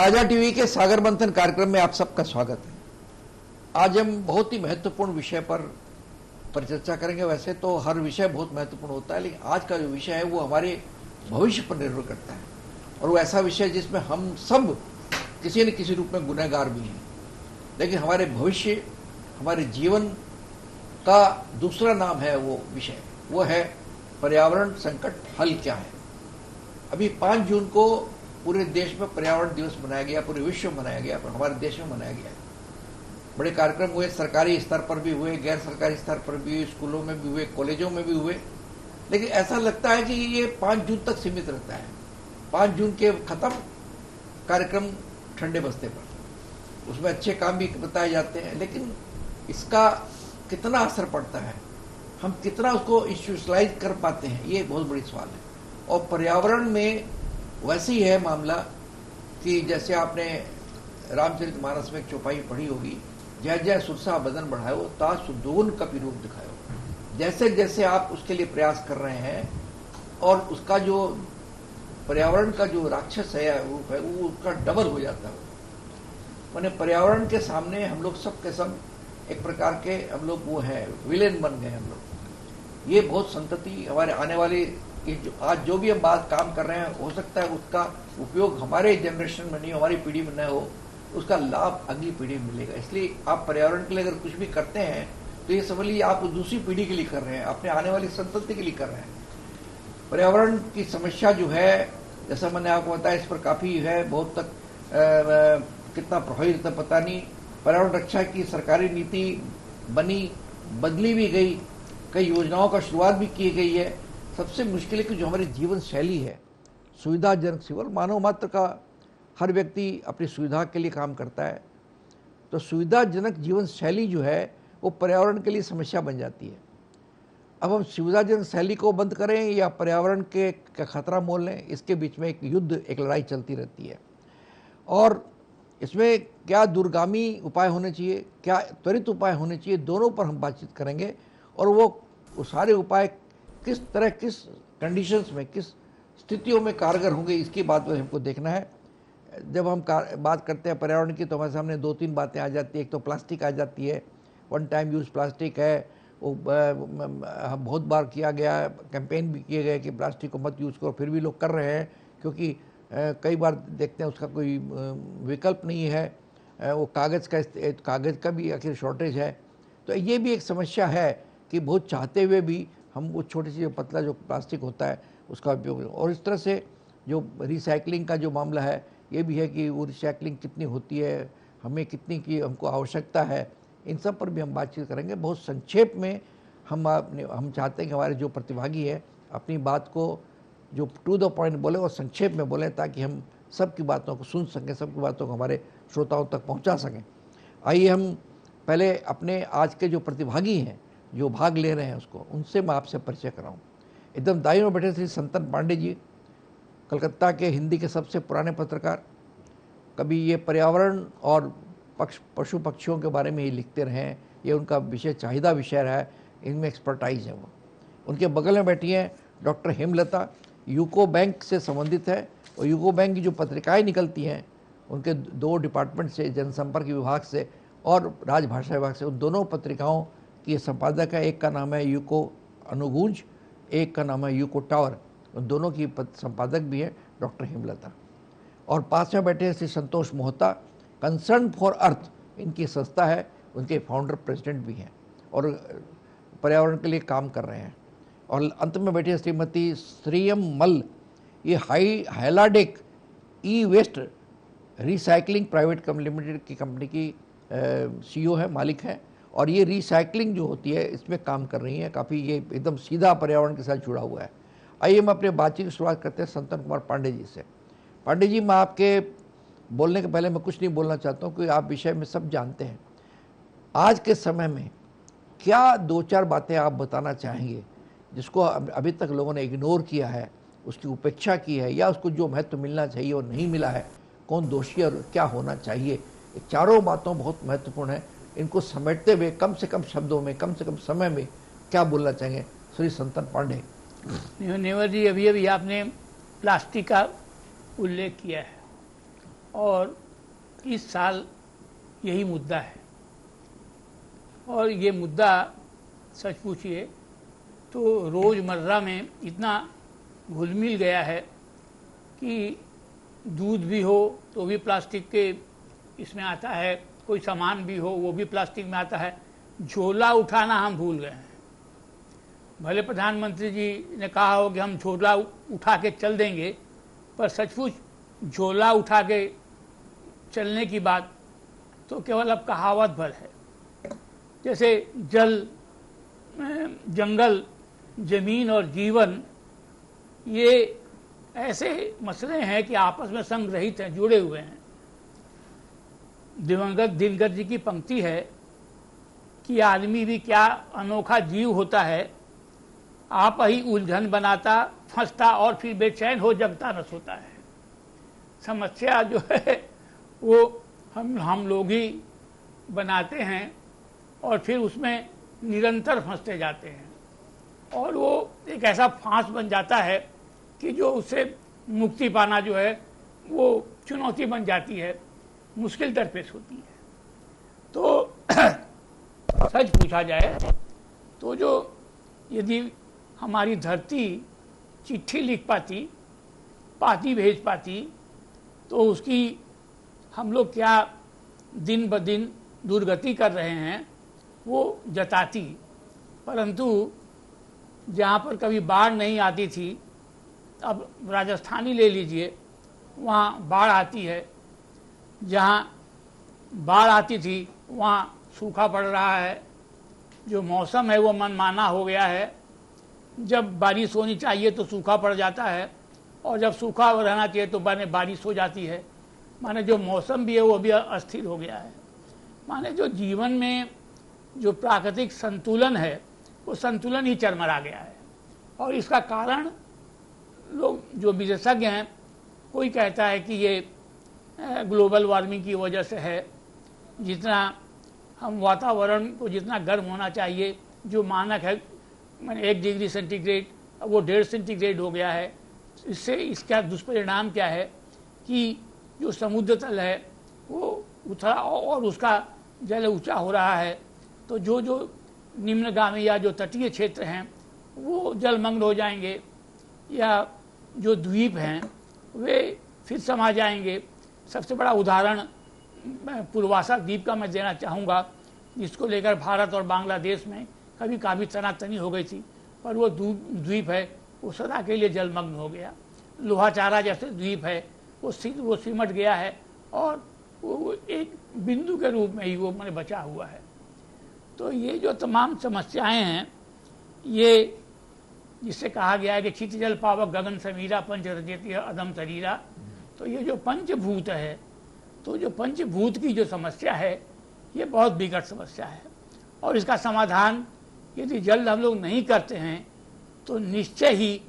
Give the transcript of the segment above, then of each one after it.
ताजा टीवी के सागर मंथन कार्यक्रम में आप सबका स्वागत है। आज हम बहुत ही महत्वपूर्ण विषय पर परिचर्चा करेंगे। वैसे तो हर विषय बहुत महत्वपूर्ण होता है, लेकिन आज का जो विषय है वो हमारे भविष्य पर निर्भर करता है, और वो ऐसा विषय जिसमें हम सब किसी न किसी रूप में गुनहगार भी हैं। लेकिन हमारे भविष्य, हमारे जीवन का दूसरा नाम है वो विषय, वो है पर्यावरण संकट हल क्या है। अभी 5 जून को पूरे देश में पर्यावरण दिवस मनाया गया, पूरे विश्व में मनाया गया, पर हमारे देश में मनाया गया। बड़े कार्यक्रम हुए, सरकारी स्तर पर भी हुए, गैर सरकारी स्तर पर भी हुए, स्कूलों में भी हुए, कॉलेजों में भी हुए। लेकिन ऐसा लगता है कि ये 5 जून तक सीमित रहता है। 5 जून के खत्म कार्यक्रम ठंडे बस्ते पर, उसमें अच्छे काम भी बताए जाते हैं, लेकिन इसका कितना असर पड़ता है, हम कितना उसको इंस्टीट्यूशनलाइज कर पाते हैं, ये बहुत बड़ी सवाल है। और पर्यावरण में वैसे ही है मामला कि जैसे आपने रामचरितमानस में एक चौपाई पढ़ी होगी, जय जय सुरसा बदन बढ़ाओ ता सुदोन कपि रूप दिखाओ। जैसे जैसे आप उसके लिए प्रयास कर रहे हैं और उसका जो पर्यावरण का जो राक्षस है रूप है वो उसका डबल हो जाता है। माने पर्यावरण के सामने हम लोग सब के सब एक प्रकार के हम लोग वो है विलेन बन गए हम लोग। ये बहुत संतति हमारे आने वाली आज जो भी हम बात काम कर रहे हैं, हो सकता है उसका उपयोग हमारे जनरेशन में नहीं, हमारी पीढ़ी में न हो, उसका लाभ अगली पीढ़ी में मिलेगा। इसलिए आप पर्यावरण के लिए अगर कुछ भी करते हैं तो ये समझ लीजिए आप दूसरी पीढ़ी के लिए कर रहे हैं, अपने आने वाली संतति के लिए कर रहे हैं। पर्यावरण की समस्या जो है, जैसा मैंने आपको बताया, इस पर काफी है, बहुत तक कितना प्रभावित है पता नहीं। पर्यावरण रक्षा की सरकारी नीति बनी, बदली भी गई, कई योजनाओं का शुरुआत भी की गई है। सबसे मुश्किल है कि जो हमारी जीवन शैली है, सुविधाजनक जीवन, मानव मात्र का हर व्यक्ति अपनी सुविधा के लिए काम करता है, तो सुविधाजनक जीवन शैली जो है वो पर्यावरण के लिए समस्या बन जाती है। अब हम सुविधाजनक शैली को बंद करें या पर्यावरण के का खतरा मोल लें, इसके बीच में एक युद्ध, एक लड़ाई चलती रहती है। और इसमें क्या दूरगामी उपाय होने चाहिए, क्या त्वरित उपाय होने चाहिए, दोनों पर हम बातचीत करेंगे। और वो सारे उपाय किस तरह, किस कंडीशंस में, किस स्थितियों में कारगर होंगे, इसकी बात पर हमको देखना है। जब हम बात करते हैं पर्यावरण की तो हमारे सामने 2-3 बातें आ जाती है। एक तो प्लास्टिक आ जाती है, वन टाइम यूज़ प्लास्टिक है, वो बहुत बार किया गया, कैंपेन भी किए गए कि प्लास्टिक को मत यूज़ करो, फिर भी लोग कर रहे हैं क्योंकि कई बार देखते हैं उसका कोई विकल्प नहीं है। वो कागज़ का भी आखिर शॉर्टेज है। तो ये भी एक समस्या है कि बहुत चाहते हुए भी हम वो छोटी सी पतला जो प्लास्टिक होता है उसका उपयोग। और इस तरह से जो रिसाइकलिंग का जो मामला है, ये भी है कि वो रिसाइकलिंग कितनी होती है, हमें कितनी की हमको आवश्यकता है, इन सब पर भी हम बातचीत करेंगे। बहुत संक्षेप में हम चाहते हैं कि हमारे जो प्रतिभागी हैं अपनी बात को जो टू द पॉइंट बोले और संक्षेप में बोले, ताकि हम सबकी बातों को सुन सकें, सबकी बातों को हमारे श्रोताओं तक पहुँचा सकें। आइए हम पहले अपने आज के जो प्रतिभागी हैं, जो भाग ले रहे हैं, उसको उनसे मैं आपसे परिचय कराऊं। एकदम दाईं में बैठे श्री संतन पांडे जी, कलकत्ता के हिंदी के सबसे पुराने पत्रकार। कभी ये पर्यावरण और पशु पक्षियों के बारे में ही लिखते रहे हैं, ये उनका विषय चाहिदा विषय रहा है, इनमें एक्सपर्टाइज है वो। उनके बगल में बैठी हैं डॉक्टर हेमलता, यूको बैंक से संबंधित है, और यूको बैंक की जो पत्रिकाएँ निकलती हैं उनके 2 डिपार्टमेंट से, जनसंपर्क विभाग से और राजभाषा विभाग से, उन दोनों पत्रिकाओं की संपादक है। एक का नाम है यूको अनुगूंज, एक का नाम है यूको टावर, उन दोनों की संपादक भी है डॉक्टर हेमलता। और पास में बैठे Shri Santosh Mohta, concern for earth इनकी संस्था है, उनके फाउंडर प्रेसिडेंट भी हैं और पर्यावरण के लिए काम कर रहे हैं। और अंत में बैठे श्रीमती श्रीयम मल, ये हाइलाडेक ई वेस्ट रिसाइकलिंग प्राइवेट लिमिटेड की कंपनी की CEO है, मालिक है, और ये रिसाइकलिंग जो होती है इसमें काम कर रही हैं। काफ़ी ये एकदम सीधा पर्यावरण के साथ जुड़ा हुआ है। आइए हम अपने बातचीत की शुरुआत करते हैं संतन कुमार पांडे जी से। पांडे जी, मैं आपके बोलने के पहले मैं कुछ नहीं बोलना चाहता हूँ, क्योंकि आप विषय में सब जानते हैं। आज के समय में क्या 2-4 बातें आप बताना चाहेंगे जिसको अभी तक लोगों ने इग्नोर किया है, उसकी उपेक्षा की है, या उसको जो महत्व मिलना चाहिए वो नहीं मिला है, कौन दोषी और क्या होना चाहिए? ये चारों बातों बहुत महत्वपूर्ण है। इनको समेटते हुए कम से कम शब्दों में, कम से कम समय में क्या बोलना चाहेंगे श्री संतन पांडे? नेवर जी, अभी आपने प्लास्टिक का उल्लेख किया है। और इस साल यही मुद्दा है। और ये मुद्दा सच पूछिए तो रोज़मर्रा में इतना घुल मिल गया है कि दूध भी हो तो भी प्लास्टिक के इसमें आता है, कोई सामान भी हो वो भी प्लास्टिक में आता है। झोला उठाना हम भूल गए हैं। भले प्रधानमंत्री जी ने कहा हो कि हम झोला उठा के चल देंगे, पर सचमुच झोला उठा के चलने की बात तो केवल अब कहावत भर है। जैसे जल, जंगल, जमीन और जीवन, ये ऐसे मसले हैं कि आपस में संग्रहित हैं, जुड़े हुए हैं। दिवंगत दिनकर जी की पंक्ति है कि आदमी भी क्या अनोखा जीव होता है, आप ही उलझन बनाता, फंसता और फिर बेचैन हो जगता न सोता है। समस्या जो है वो हम लोग ही बनाते हैं और फिर उसमें निरंतर फंसते जाते हैं, और वो एक ऐसा फांस बन जाता है कि जो उससे मुक्ति पाना जो है वो चुनौती बन जाती है, मुश्किल दरपेश होती है। तो सच पूछा जाए तो जो यदि हमारी धरती चिट्ठी लिख पाती, पाती भेज पाती, तो उसकी हम लोग क्या दिन ब दिन दुर्गति कर रहे हैं वो जताती। परंतु जहाँ पर कभी बाढ़ नहीं आती थी, अब राजस्थान ही ले लीजिए, वहाँ बाढ़ आती है। जहाँ बाढ़ आती थी वहाँ सूखा पड़ रहा है। जो मौसम है वो मनमाना हो गया है। जब बारिश होनी चाहिए तो सूखा पड़ जाता है, और जब सूखा रहना चाहिए तो बारिश हो जाती है। माने जो मौसम भी है वो भी अस्थिर हो गया है। माने जो जीवन में जो प्राकृतिक संतुलन है वो संतुलन ही चरमरा गया है। और इसका कारण लोग जो विशेषज्ञ हैं, कोई कहता है कि ये ग्लोबल वार्मिंग की वजह से है। जितना हम वातावरण को जितना गर्म होना चाहिए, जो मानक है मैंने 1 डिग्री सेंटीग्रेड, वो 1.5 सेंटीग्रेड हो गया है। इससे इसका दुष्परिणाम क्या है कि जो समुद्र तल है वो उथला और उसका जल ऊंचा हो रहा है। तो जो निम्नगामी या जो तटीय क्षेत्र हैं वो जलमग्न हो जाएंगे, या जो द्वीप हैं वे फिर समा जाएंगे। सबसे बड़ा उदाहरण पूर्वासा द्वीप का मैं देना चाहूँगा, जिसको लेकर भारत और बांग्लादेश में कभी काफ़ी तनातनी हो गई थी, पर वो द्वीप है वो सदा के लिए जलमग्न हो गया। लोहाचारा जैसे द्वीप है वो सिमट गया है, और वो एक बिंदु के रूप में ही वो मैंने बचा हुआ है। तो ये जो तमाम समस्याएं हैं, ये जिससे कहा गया है कि क्षिति जल पावक गगन समीरा पंच रचयति अदम शरीरा, तो ये जो पंचभूत है, तो जो पंचभूत की जो समस्या है ये बहुत विकट समस्या है। और इसका समाधान यदि जल्द हम लोग नहीं करते हैं तो निश्चय ही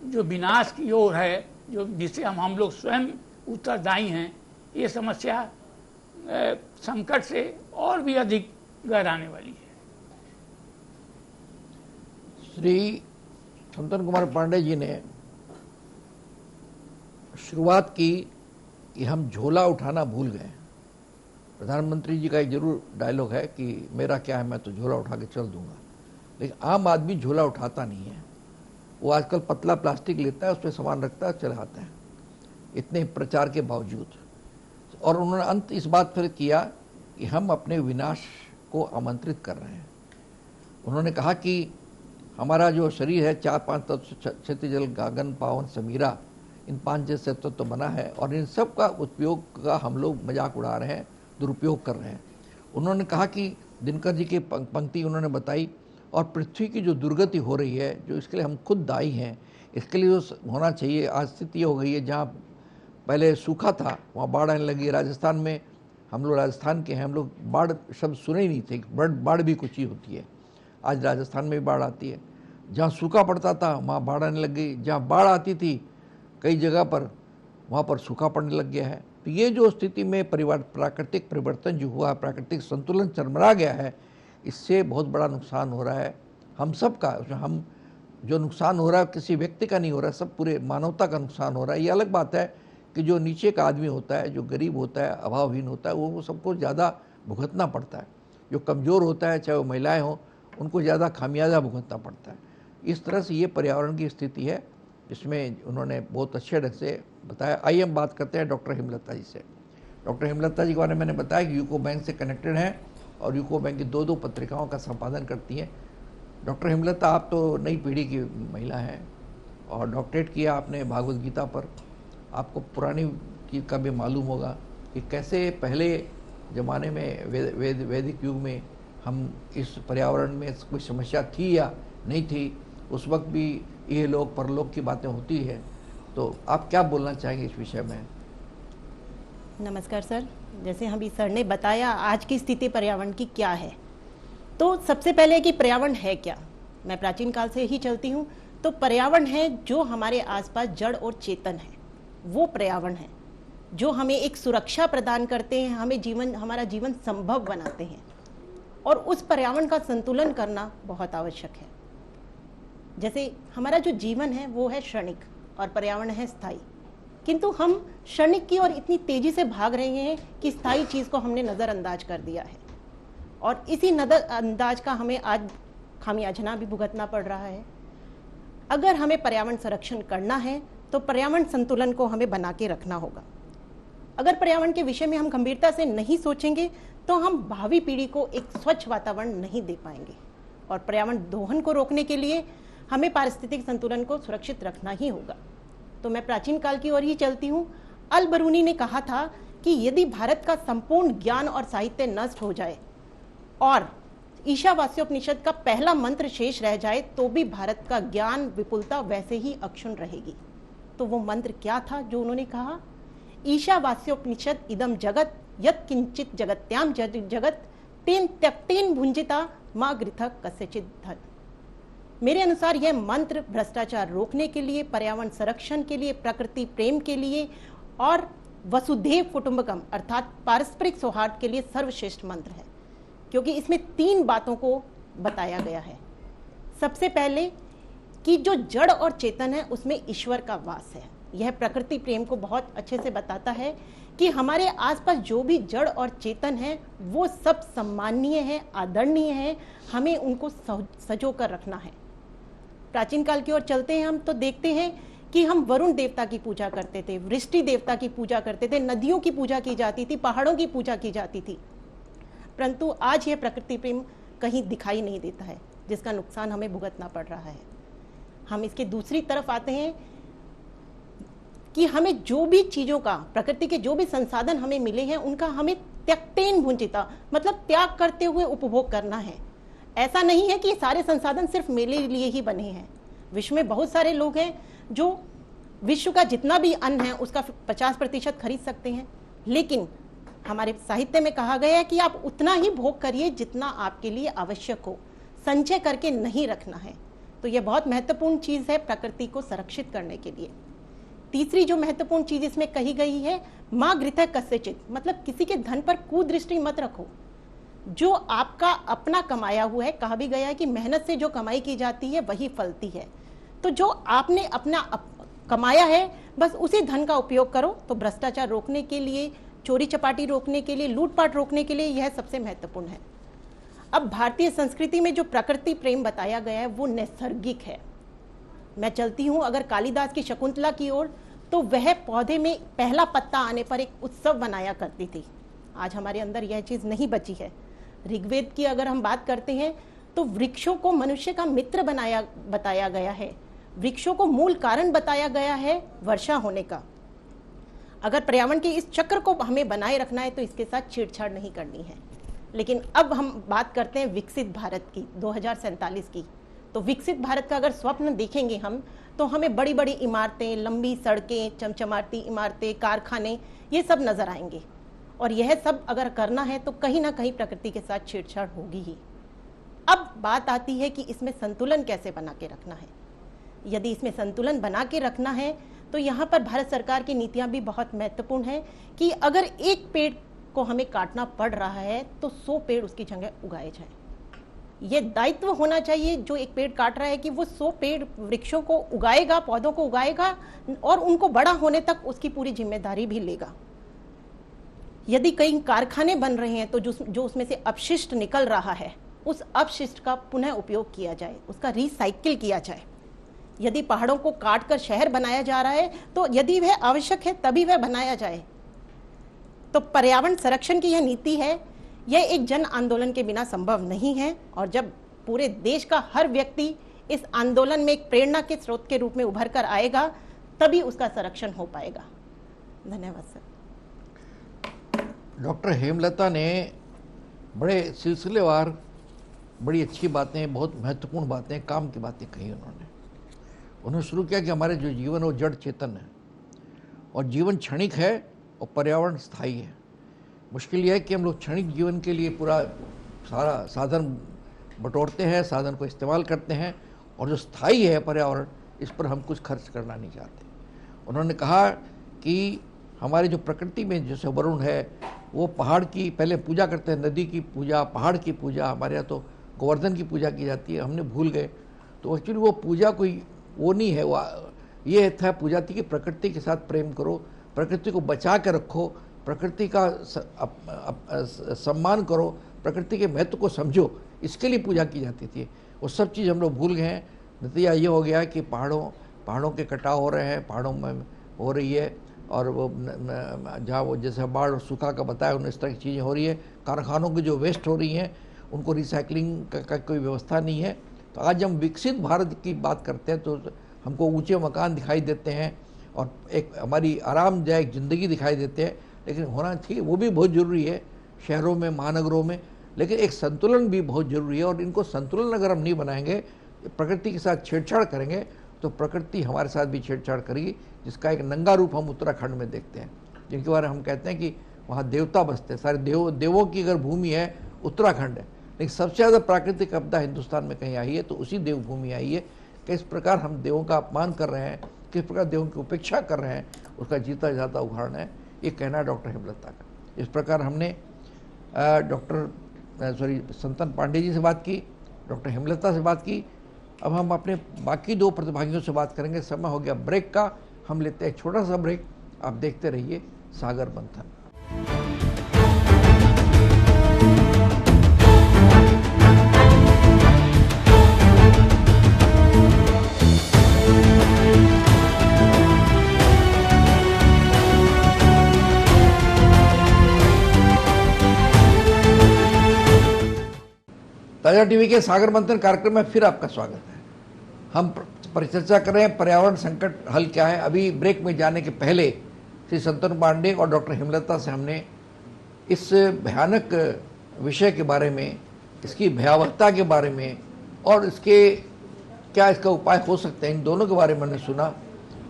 जो विनाश की ओर है, जो जिससे हम लोग स्वयं उत्तरदायी हैं, ये समस्या संकट से और भी अधिक गहराने वाली है। श्री संतन कुमार पांडे जी ने शुरुआत की कि हम झोला उठाना भूल गए। प्रधानमंत्री जी का एक जरूर डायलॉग है कि मेरा क्या है, मैं तो झोला उठा के चल दूंगा, लेकिन आम आदमी झोला उठाता नहीं है। वो आजकल पतला प्लास्टिक लेता है, उसमें सामान रखता है, चलाता है, इतने प्रचार के बावजूद। और उन्होंने अंत इस बात पर किया कि हम अपने विनाश को आमंत्रित कर रहे हैं। उन्होंने कहा कि हमारा जो शरीर है 4-5 तत्व, क्षिति जल गगन पावन समीरा, इन 5 जैसे तत्व तो बना है, और इन सब का उपयोग का हम लोग मजाक उड़ा रहे हैं, दुरुपयोग कर रहे हैं। उन्होंने कहा कि दिनकर जी की पंक्ति उन्होंने बताई, और पृथ्वी की जो दुर्गति हो रही है, जो इसके लिए हम खुद दायी हैं, इसके लिए जो होना चाहिए, आज स्थिति हो गई है जहाँ पहले सूखा था वहाँ बाढ़ आने लगी। राजस्थान में, हम लोग राजस्थान के हैं, हम लोग बाढ़ शब्द सुने ही नहीं थे, बाढ़ भी कुछ ही होती है। आज राजस्थान में भी बाढ़ आती है। जहाँ सूखा पड़ता था वहाँ बाढ़ आने लग गई, जहाँ बाढ़ आती थी कई जगह पर वहाँ पर सूखा पड़ने लग गया है। तो ये जो स्थिति में प्राकृतिक परिवर्तन जो हुआ, प्राकृतिक संतुलन चरमरा गया है, इससे बहुत बड़ा नुकसान हो रहा है हम सब का। हम जो नुकसान हो रहा है किसी व्यक्ति का नहीं हो रहा है, सब पूरे मानवता का नुकसान हो रहा है। ये अलग बात है कि जो नीचे का आदमी होता है, जो गरीब होता है, अभावहीन होता है, वो सबको ज़्यादा भुगतना पड़ता है। जो कमज़ोर होता है, चाहे वो महिलाएं हों, उनको ज़्यादा खामियाजा भुगतना पड़ता है। इस तरह से ये पर्यावरण की स्थिति है, जिसमें उन्होंने बहुत अच्छे ढंग से बताया। आइए हम बात करते हैं डॉक्टर हेमलता जी से। डॉक्टर हेमलता जी के बारे में मैंने बताया कि यूको बैंक से कनेक्टेड हैं और यूको बैंक की 2 पत्रिकाओं का संपादन करती हैं। डॉक्टर हेमलता, आप तो नई पीढ़ी की महिला हैं और डॉक्टरेट किया आपने भागवत गीता पर। आपको पुरानी की का भी मालूम होगा कि कैसे पहले ज़माने में वैदिक युग में हम इस पर्यावरण में कोई समस्या थी या नहीं थी, उस वक्त भी ये लोग परलोक की बातें होती है। तो आप क्या बोलना चाहेंगे इस विषय में? नमस्कार सर। जैसे हम सर ने बताया आज की स्थिति पर्यावरण की क्या है, तो सबसे पहले कि पर्यावरण है क्या। मैं प्राचीन काल से ही चलती हूँ, तो पर्यावरण है जो हमारे आसपास जड़ और चेतन है, वो पर्यावरण है जो हमें एक सुरक्षा प्रदान करते हैं, हमारा जीवन संभव बनाते हैं, और उस पर्यावरण का संतुलन करना बहुत आवश्यक है। जैसे हमारा जो जीवन है वो है क्षणिक और पर्यावरण है स्थायी, किंतु हम क्षणिक की ओर इतनी तेजी से भाग रहे हैं कि स्थायी चीज को हमने नजरअंदाज कर दिया है, और इसी नजरअंदाज का हमें आज खामियाजा भी भुगतना पड़ रहा है। अगर हमें पर्यावरण संरक्षण करना है तो पर्यावरण संतुलन को हमें बना के रखना होगा। अगर पर्यावरण के विषय में हम गंभीरता से नहीं सोचेंगे तो हम भावी पीढ़ी को एक स्वच्छ वातावरण नहीं दे पाएंगे, और पर्यावरण दोहन को रोकने के लिए हमें पारिस्थितिक संतुलन को सुरक्षित रखना ही होगा। तो मैं प्राचीन काल की ओर ही चलती हूँ। अल बरूनी ने कहा था कि यदि भारत का संपूर्ण ज्ञान और साहित्य नष्ट हो जाए और ईशावास्योपनिषद का पहला मंत्र शेष रह जाए तो भी भारत का ज्ञान विपुलता वैसे ही अक्षुण्ण रहेगी। तो वो मंत्र क्या था जो उन्होंने कहा? ईशावास्योपनिषद इदम जगत यत् किंचित जगत्याम जगत तेन त्यक्तेन भुंजिता मा गृथ कस्यचित धन। मेरे अनुसार यह मंत्र भ्रष्टाचार रोकने के लिए, पर्यावरण संरक्षण के लिए, प्रकृति प्रेम के लिए और वसुधैव कुटुंबकम अर्थात पारस्परिक सौहार्द के लिए सर्वश्रेष्ठ मंत्र है, क्योंकि इसमें 3 बातों को बताया गया है। सबसे पहले कि जो जड़ और चेतन है उसमें ईश्वर का वास है। यह प्रकृति प्रेम को बहुत अच्छे से बताता है कि हमारे आसपास जो भी जड़ और चेतन है वो सब सम्माननीय है, आदरणीय है, हमें उनको सजो कर रखना है। प्राचीन काल की ओर चलते हैं हम तो देखते हैं कि हम वरुण देवता की पूजा करते थे, वृष्टि देवता की पूजा करते थे, नदियों की पूजा की जाती थी, पहाड़ों की पूजा की जाती थी, परंतु आज यह प्रकृति प्रेम कहीं दिखाई नहीं देता है, जिसका नुकसान हमें भुगतना पड़ रहा है। हम इसके दूसरी तरफ आते हैं कि हमें जो भी चीजों का, प्रकृति के जो भी संसाधन हमें मिले हैं उनका हमें त्यक्तेन भुंजिता मतलब त्याग करते हुए उपभोग करना है। ऐसा नहीं है कि सारे संसाधन सिर्फ मेरे लिए ही बने हैं। विश्व में बहुत सारे लोग हैं जो विश्व का जितना भी अन्न है उसका 50% खरीद सकते हैं, लेकिन हमारे साहित्य में कहा गया है कि आप उतना ही भोग करिए जितना आपके लिए आवश्यक हो, संचय करके नहीं रखना है। तो यह बहुत महत्वपूर्ण चीज है प्रकृति को संरक्षित करने के लिए। तीसरी जो महत्वपूर्ण चीज इसमें कही गई है, माँ गृथ कस्यचित मतलब किसी के धन पर कुदृष्टि मत रखो। जो आपका अपना कमाया हुआ है, कहा भी गया है कि मेहनत से जो कमाई की जाती है वही फलती है। तो जो आपने अपना कमाया है बस उसी धन का उपयोग करो। तो भ्रष्टाचार रोकने के लिए, चोरी चपाटी रोकने के लिए, लूटपाट रोकने के लिए यह सबसे महत्वपूर्ण है। अब भारतीय संस्कृति में जो प्रकृति प्रेम बताया गया है वो नैसर्गिक है। मैं चलती हूँ अगर कालिदास की शकुंतला की ओर, तो वह पौधे में पहला पत्ता आने पर एक उत्सव मनाया करती थी। आज हमारे अंदर यह चीज नहीं बची है। ऋग्वेद की अगर हम बात करते हैं तो वृक्षों को मनुष्य का मित्र बताया गया है। वृक्षों को मूल कारण बताया गया है वर्षा होने का। अगर पर्यावरण के इस चक्र को हमें बनाए रखना है तो इसके साथ छेड़छाड़ नहीं करनी है। लेकिन अब हम बात करते हैं विकसित भारत की, 2047 की। तो विकसित भारत का अगर स्वप्न देखेंगे हम, तो हमें बड़ी बड़ी इमारतें, लंबी सड़कें, चमचमाती इमारतें, कारखाने, ये सब नजर आएंगे। और यह सब अगर करना है तो कहीं ना कहीं प्रकृति के साथ छेड़छाड़ होगी ही। अब बात आती है कि इसमें संतुलन कैसे बना के रखना है। यदि इसमें संतुलन बना के रखना है तो यहाँ पर भारत सरकार की नीतियां भी बहुत महत्वपूर्ण है कि अगर एक पेड़ को हमें काटना पड़ रहा है तो 100 पेड़ उसकी जगह उगाए जाएं। ये दायित्व होना चाहिए जो एक पेड़ काट रहा है कि वो 100 पेड़ वृक्षों को उगाएगा, पौधों को उगाएगा और उनको बड़ा होने तक उसकी पूरी जिम्मेदारी भी लेगा। यदि कई कारखाने बन रहे हैं तो जो उसमें से अपशिष्ट निकल रहा है, उस अपशिष्ट का पुनः उपयोग किया जाए, उसका रिसाइकिल किया जाए। यदि पहाड़ों को काटकर शहर बनाया जा रहा है तो यदि वह आवश्यक है तभी वह बनाया जाए। तो पर्यावरण संरक्षण की यह नीति है, यह एक जन आंदोलन के बिना संभव नहीं है। और जब पूरे देश का हर व्यक्ति इस आंदोलन में एक प्रेरणा के स्रोत के रूप में उभर कर आएगा, तभी उसका संरक्षण हो पाएगा। धन्यवाद सर। डॉक्टर हेमलता ने बड़े सिलसिलेवार बड़ी अच्छी बातें, बहुत महत्वपूर्ण बातें, काम की बातें कही। उन्होंने शुरू किया कि हमारे जो जीवन है वो जड़ चेतन है और जीवन क्षणिक है और पर्यावरण स्थायी है। मुश्किल यह है कि हम लोग क्षणिक जीवन के लिए पूरा सारा साधन बटोरते हैं, साधन को इस्तेमाल करते हैं, और जो स्थायी है पर्यावरण, इस पर हम कुछ खर्च करना नहीं चाहते। उन्होंने कहा कि हमारी जो प्रकृति में जैसे वरुण है वो पहाड़ की पहले पूजा करते हैं, नदी की पूजा, पहाड़ की पूजा, हमारे यहाँ तो गोवर्धन की पूजा की जाती है, हमने भूल गए। तो एक्चुअली वो पूजा कोई वो नहीं है, वो ये था पूजा थी कि प्रकृति के साथ प्रेम करो, प्रकृति को बचा के रखो, प्रकृति का सम्मान करो, प्रकृति के महत्व को समझो, इसके लिए पूजा की जाती थी। वो सब चीज़ हम लोग भूल गए हैं। नतीजा ये हो गया कि पहाड़ों के कटाव हो रहे हैं, पहाड़ों में हो रही है, और वो जहाँ वो जैसे बाढ़ और सूखा का बताया उन्हें इस तरह की चीज़ें हो रही है। कारखानों की जो वेस्ट हो रही हैं उनको रिसाइकलिंग का कोई व्यवस्था नहीं है। तो आज हम विकसित भारत की बात करते हैं तो हमको ऊंचे मकान दिखाई देते हैं और एक हमारी आरामदायक ज़िंदगी दिखाई देते हैं, लेकिन होना चाहिए वो भी बहुत ज़रूरी है शहरों में, महानगरों में, लेकिन एक संतुलन भी बहुत ज़रूरी है। और इनको संतुलन अगर हम नहीं बनाएंगे, प्रकृति के साथ छेड़छाड़ करेंगे, तो प्रकृति हमारे साथ भी छेड़छाड़ करेगी, जिसका एक नंगा रूप हम उत्तराखंड में देखते हैं, जिनके बारे में हम कहते हैं कि वहाँ देवता बसते हैं। सारे देवों की अगर भूमि है उत्तराखंड है, लेकिन सबसे ज़्यादा प्राकृतिक आपदा हिंदुस्तान में कहीं आई है तो उसी देवभूमि आई है। किस प्रकार हम देवों का अपमान कर रहे हैं, किस प्रकार देवों की उपेक्षा कर रहे हैं, उसका जीता जाता उदाहरण है ये कहना डॉक्टर हेमलता का। इस प्रकार हमने संतन पांडे जी से बात की, डॉक्टर हेमलता से बात की। अब हम अपने बाकी दो प्रतिभागियों से बात करेंगे। समय हो गया ब्रेक का, हम लेते हैं एक छोटा सा ब्रेक। आप देखते रहिए सागर मंथन। ताजा टीवी के सागर मंथन कार्यक्रम में फिर आपका स्वागत है। हम परिचर्चा कर रहे हैं पर्यावरण संकट हल क्या है। अभी ब्रेक में जाने के पहले श्री संतन पांडे और डॉक्टर हेमलता से हमने इस भयानक विषय के बारे में, इसकी भयावहता के बारे में और इसका उपाय हो सकते हैं, इन दोनों के बारे में हमने सुना।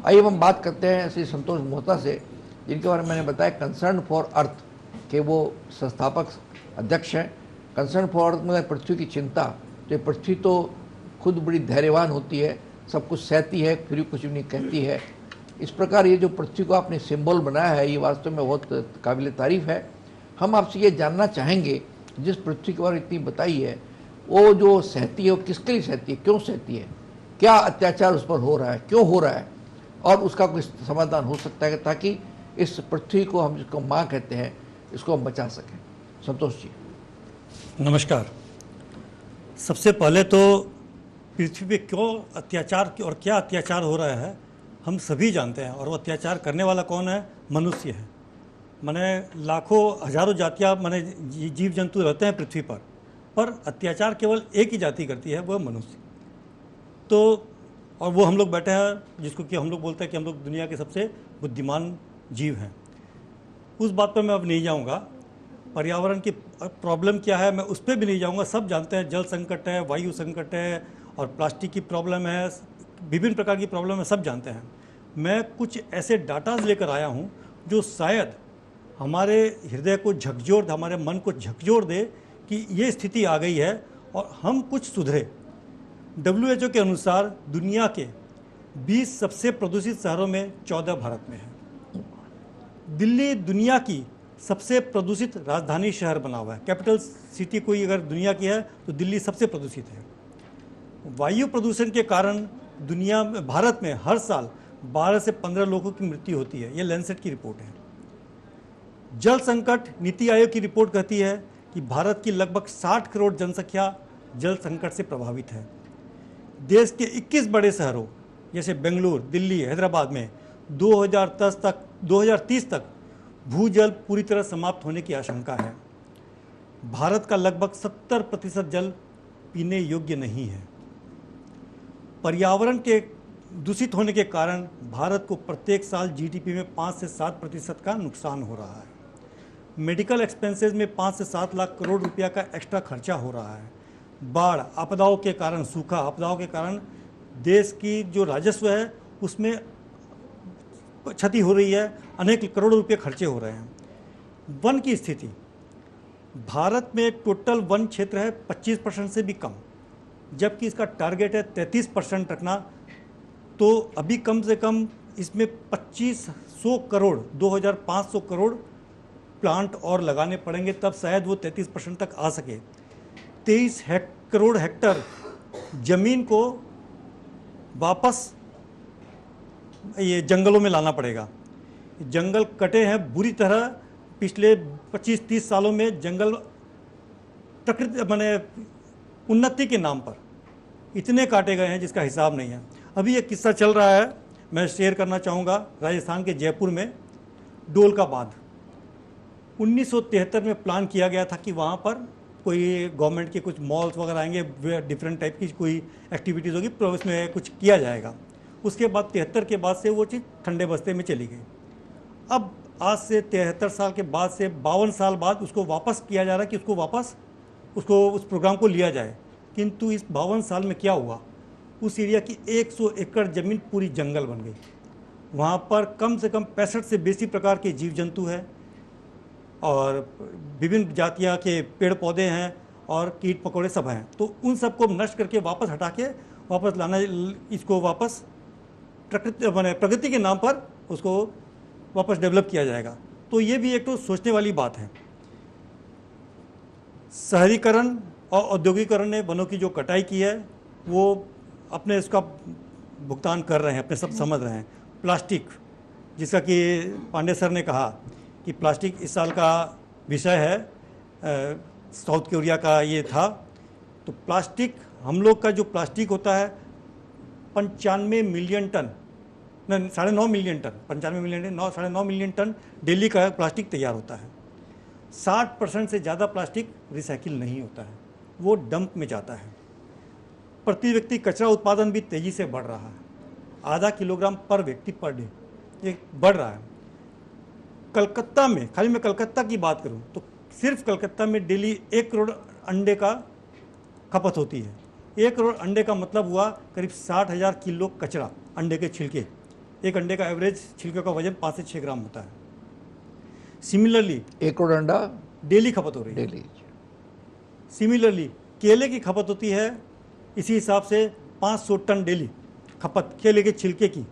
आइए हम बात करते हैं श्री संतोष मोहता से, जिनके बारे में मैंने बताया कंसर्न फॉर अर्थ के वो संस्थापक अध्यक्ष हैं। कंसर्न फॉर अर्थ में पृथ्वी की चिंता, तो पृथ्वी तो खुद बड़ी धैर्यवान होती है, सब कुछ सहती है, फिर कुछ भी नहीं कहती है। इस प्रकार ये जो पृथ्वी को आपने सिंबल बनाया है, ये वास्तव में बहुत काबिल तारीफ़ है। हम आपसे ये जानना चाहेंगे, जिस पृथ्वी के बारे में इतनी बताई है, वो जो सहती है वो किसके लिए सहती है, क्यों सहती है, क्या अत्याचार उस पर हो रहा है, क्यों हो रहा है, और उसका कोई समाधान हो सकता है ताकि इस पृथ्वी को, हम जिसको माँ कहते हैं, इसको हम बचा सकें। संतोष जी नमस्कार। सबसे पहले तो पृथ्वी पे क्यों अत्याचार और क्या अत्याचार हो रहा है हम सभी जानते हैं, और वो अत्याचार करने वाला कौन है? मनुष्य है। माने लाखों हजारों जातियाँ माने जीव जंतु रहते हैं पृथ्वी पर अत्याचार केवल एक ही जाति करती है, वो मनुष्य। तो और वो हम लोग बैठे हैं जिसको कि हम लोग बोलते हैं कि हम लोग दुनिया के सबसे बुद्धिमान जीव हैं। उस बात पर मैं अब नहीं जाऊँगा। पर्यावरण की प्रॉब्लम क्या है मैं उस पर भी नहीं जाऊँगा। सब जानते हैं, जल संकट है, वायु संकट है, और प्लास्टिक की प्रॉब्लम है, विभिन्न प्रकार की प्रॉब्लम है, सब जानते हैं। मैं कुछ ऐसे डाटाज लेकर आया हूँ जो शायद हमारे हृदय को झकझोर, हमारे मन को झकझोर दे कि ये स्थिति आ गई है और हम कुछ सुधरे। WHO के अनुसार दुनिया के 20 सबसे प्रदूषित शहरों में 14 भारत में है। दिल्ली दुनिया की सबसे प्रदूषित राजधानी शहर बना हुआ है। कैपिटल सिटी कोई अगर दुनिया की है तो दिल्ली सबसे प्रदूषित है। वायु प्रदूषण के कारण दुनिया में, भारत में हर साल 12 से 15 लोगों की मृत्यु होती है। ये लैंसेट की रिपोर्ट है। जल संकट, नीति आयोग की रिपोर्ट कहती है कि भारत की लगभग 60 करोड़ जनसंख्या जल संकट से प्रभावित है। देश के 21 बड़े शहरों जैसे बेंगलुरु, दिल्ली, हैदराबाद में 2030 तक भूजल पूरी तरह समाप्त होने की आशंका है। भारत का लगभग 70% जल पीने योग्य नहीं है। पर्यावरण के दूषित होने के कारण भारत को प्रत्येक साल जीडीपी में 5 से 7% का नुकसान हो रहा है। मेडिकल एक्सपेंसेस में 5 से 7 लाख करोड़ रुपया का एक्स्ट्रा खर्चा हो रहा है। बाढ़ आपदाओं के कारण, सूखा आपदाओं के कारण देश की जो राजस्व है उसमें क्षति हो रही है। अनेक करोड़ों रुपये खर्चे हो रहे हैं। वन की स्थिति, भारत में टोटल वन क्षेत्र है 25% से भी कम, जबकि इसका टारगेट है 33% रखना। तो अभी कम से कम इसमें 2500 करोड़ 2500 करोड़ प्लांट और लगाने पड़ेंगे, तब शायद वो 33% तक आ सके। 23 करोड़ हेक्टर जमीन को वापस ये जंगलों में लाना पड़ेगा। जंगल कटे हैं बुरी तरह। पिछले 25-30 सालों में जंगल प्रकृति माने उन्नति के नाम पर इतने काटे गए हैं जिसका हिसाब नहीं है। अभी एक किस्सा चल रहा है, मैं शेयर करना चाहूँगा। राजस्थान के जयपुर में डोल का बांध 1973 में प्लान किया गया था कि वहाँ पर कोई गवर्नमेंट के कुछ मॉल्स वगैरह आएंगे, डिफरेंट टाइप की कोई एक्टिविटीज़ होगी, तो उसमें कुछ किया जाएगा। उसके बाद 73 के बाद से वो चीज़ ठंडे बस्ते में चली गई। अब आज से 73 साल के बाद से 52 साल बाद उसको वापस किया जा रहा है कि उसको उस प्रोग्राम को लिया जाए। किंतु इस 52 साल में क्या हुआ, उस एरिया की 100 एकड़ ज़मीन पूरी जंगल बन गई। वहाँ पर कम से कम 65 से बेसी प्रकार के जीव जंतु हैं और विभिन्न जातियाँ के पेड़ पौधे हैं और कीट मकोड़े सब हैं। तो उन सबको नष्ट करके वापस हटा के वापस लाना, इसको वापस प्रगति के नाम पर उसको वापस डेवलप किया जाएगा। तो ये भी एक तो सोचने वाली बात है। शहरीकरण और औद्योगिकरण ने वनों की जो कटाई की है वो अपने इसका भुगतान कर रहे हैं, अपने सब समझ रहे हैं। प्लास्टिक, जिसका कि पांडे सर ने कहा कि प्लास्टिक इस साल का विषय है, साउथ कोरिया का ये था। तो प्लास्टिक, हम लोग का जो प्लास्टिक होता है 95 million ton, 9.5 million ton, 95 million ton, 9.5 million ton daily का प्लास्टिक तैयार होता है। 60% से ज़्यादा प्लास्टिक रिसाइकिल नहीं होता है, वो डंप में जाता है। प्रति व्यक्ति कचरा उत्पादन भी तेज़ी से बढ़ रहा है, आधा किलोग्राम पर व्यक्ति पर डे ये बढ़ रहा है। कलकत्ता में, खाली मैं कलकत्ता की बात करूं तो सिर्फ कलकत्ता में डेली 1 करोड़ अंडे का खपत होती है। 1 करोड़ अंडे का मतलब हुआ करीब 60,000 किलो कचरा, अंडे के छिलके। एक अंडे का एवरेज छिलके का वजन 5 से 6 ग्राम होता है। सिमिलरली 1 करोड़ अंडा डेली खपत हो रही है। डेली। सिमिलरली केले की खपत होती है इसी हिसाब से 500 टन डेली खपत केले के छिलके की।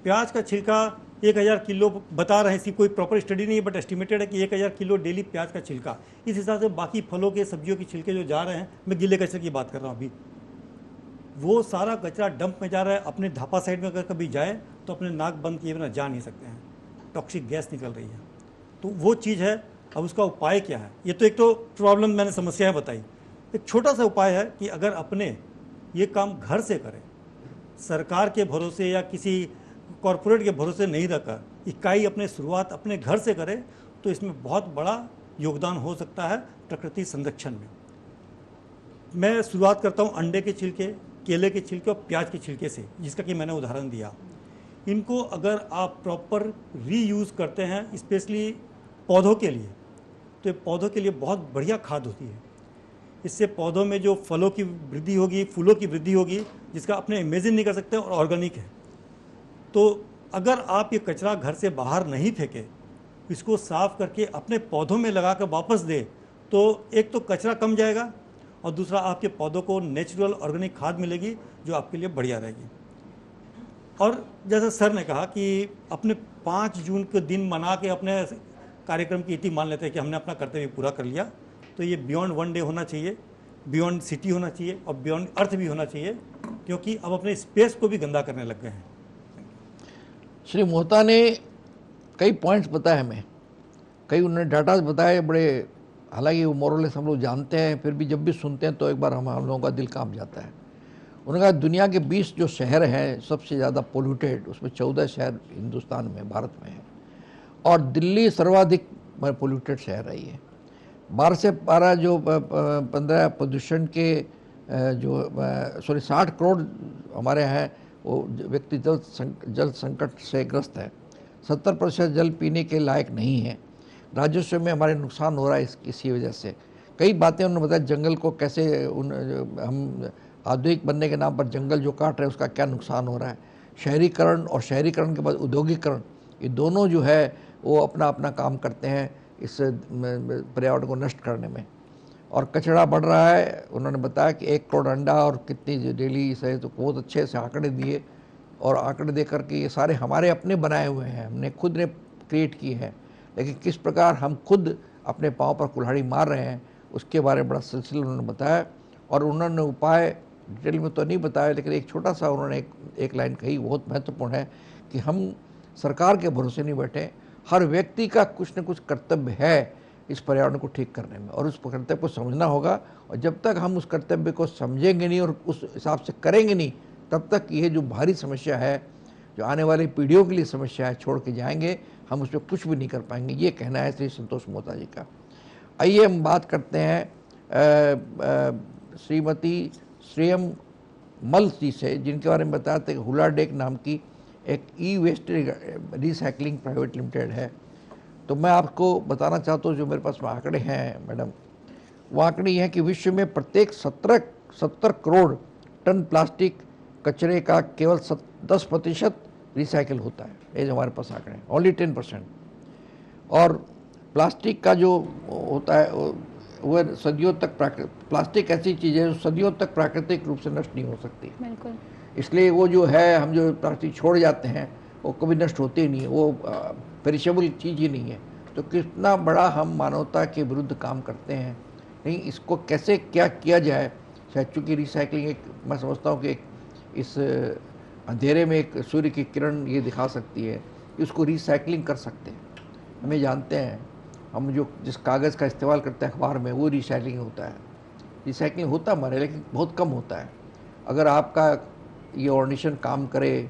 प्याज का छिलका 1000 किलो बता रहे हैं, इसकी कोई प्रॉपर स्टडी नहीं है, बट एस्टिमेटेड है कि 1000 किलो डेली प्याज का छिलका। इस हिसाब से बाकी फलों के, सब्जियों के छिलके जो जा रहे हैं, मैं गीले कचरे की बात कर रहा हूँ अभी, वो सारा कचरा डंप में जा रहा है। अपने धापा साइड में अगर कभी जाए तो अपने नाक बंद किए बिना जा नहीं सकते हैं, टॉक्सिक गैस निकल रही है। तो वो चीज़ है। अब उसका उपाय क्या है? ये तो एक तो प्रॉब्लम, मैंने समस्याएं बताई। एक छोटा सा उपाय है कि अगर अपने ये काम घर से करें, सरकार के भरोसे या किसी कॉरपोरेट के भरोसे नहीं रखकर इकाई अपने शुरुआत अपने घर से करे, तो इसमें बहुत बड़ा योगदान हो सकता है प्रकृति संरक्षण में। मैं शुरुआत करता हूँ अंडे के छिलके, केले के छिलके और प्याज के छिलके से, जिसका कि मैंने उदाहरण दिया। इनको अगर आप प्रॉपर रीयूज़ करते हैं, स्पेशली पौधों के लिए, तो ये पौधों के लिए बहुत बढ़िया खाद होती है। इससे पौधों में जो फलों की वृद्धि होगी, फूलों की वृद्धि होगी, जिसका अपने इमेजिन नहीं कर सकते, और ऑर्गेनिक है। तो अगर आप ये कचरा घर से बाहर नहीं फेंके, इसको साफ करके अपने पौधों में लगा कर वापस दे, तो एक तो कचरा कम जाएगा और दूसरा आपके पौधों को नेचुरल ऑर्गेनिक खाद मिलेगी जो आपके लिए बढ़िया रहेगी। और जैसा सर ने कहा कि अपने 5 जून के दिन मना के अपने कार्यक्रम की इति मान लेते हैं कि हमने अपना कर्तव्य पूरा कर लिया, तो ये बियॉन्ड 1 डे होना चाहिए, बियॉन्ड सिटी होना चाहिए और बियॉन्ड अर्थ भी होना चाहिए, क्योंकि अब अपने स्पेस को भी गंदा करने लग गए हैं। श्री मोहता ने कई पॉइंट्स बताए हमें, कई उन्होंने डाटा बताए बड़े, हालांकि वो मोरलेस हम लोग जानते हैं, फिर भी जब भी सुनते हैं तो एक बार हम लोगों का दिल कांप जाता है। उन्होंने कहा दुनिया के 20 जो शहर हैं सबसे ज़्यादा पोल्यूटेड, उसमें 14 शहर हिंदुस्तान में, भारत में है, और दिल्ली सर्वाधिक पोल्यूटेड शहर रही है। 12 से 12 जो 15 प्रदूषण के जो 60 करोड़ हमारे हैं वो व्यक्ति जल संकट से ग्रस्त है। 70% जल पीने के लायक नहीं है। राजस्व में हमारे नुकसान हो रहा है इसी वजह से। कई बातें उन्होंने बताया, जंगल को कैसे हम आधुनिक बनने के नाम पर जंगल जो काट रहे हैं उसका क्या नुकसान हो रहा है। शहरीकरण और शहरीकरण के बाद औद्योगिकरण, ये दोनों जो है वो अपना अपना काम करते हैं इस पर्यावरण को नष्ट करने में। और कचरा बढ़ रहा है। उन्होंने बताया कि 1 करोड़ अंडा और कितनी डेली से, तो बहुत अच्छे से आंकड़े दिए, और आंकड़े दे करके ये सारे हमारे अपने बनाए हुए हैं, हमने खुद ने क्रिएट किए हैं, लेकिन किस प्रकार हम खुद अपने पाँव पर कुल्हाड़ी मार रहे हैं उसके बारे में बड़ा सिलसिला उन्होंने बताया। और उन्होंने उपाय डिटेल में तो नहीं बताया, लेकिन एक छोटा सा उन्होंने एक लाइन कही, बहुत महत्वपूर्ण है, कि हम सरकार के भरोसे नहीं बैठे, हर व्यक्ति का कुछ न कुछ कर्तव्य है इस पर्यावरण को ठीक करने में, और उस कर्तव्य को समझना होगा। और जब तक हम उस कर्तव्य को समझेंगे नहीं और उस हिसाब से करेंगे नहीं, तब तक ये जो भारी समस्या है, जो आने वाली पीढ़ियों के लिए समस्या है, छोड़ के जाएंगे, हम उस पर कुछ भी नहीं कर पाएंगे। ये कहना है श्री संतोष मोहता जी का। आइए हम बात करते हैं श्रीमती श्रेयम मल जी से, जिनके बारे में बताते हैं हुलाडेक नाम की एक ई-वेस्ट रिसाइकलिंग प्राइवेट लिमिटेड है। तो मैं आपको बताना चाहता हूँ, जो मेरे पास आंकड़े हैं मैडम, वो आंकड़े हैं कि विश्व में प्रत्येक 70 करोड़ टन प्लास्टिक कचरे का केवल 10% रिसाइकिल होता है। ये जो हमारे पास आंकड़े हैं, ओनली 10%। और प्लास्टिक का जो होता है वह सदियों तक, प्लास्टिक ऐसी चीज़ है जो सदियों तक प्राकृतिक रूप से नष्ट नहीं हो सकती। बिल्कुल। इसलिए वो जो है, हम जो प्लास्टिक छोड़ जाते हैं वो कभी नष्ट होती ही नहीं है, वो पेरिशेबल चीज़ ही नहीं है। तो कितना बड़ा हम मानवता के विरुद्ध काम करते हैं। नहीं, इसको कैसे क्या किया जाए, शायद चूँकि रिसाइकलिंग एक, मैं समझता हूँ कि इस अंधेरे में एक सूर्य की किरण ये दिखा सकती है कि उसको रिसाइकलिंग कर सकते हैं। हमें जानते हैं, हम जो जिस कागज़ का इस्तेमाल करते हैं अखबार में, वो रिसाइकलिंग होता है। रिसाइकलिंग होता है हमारे, लेकिन बहुत कम होता है। अगर आपका ये ऑर्गेनाइजेशन काम करे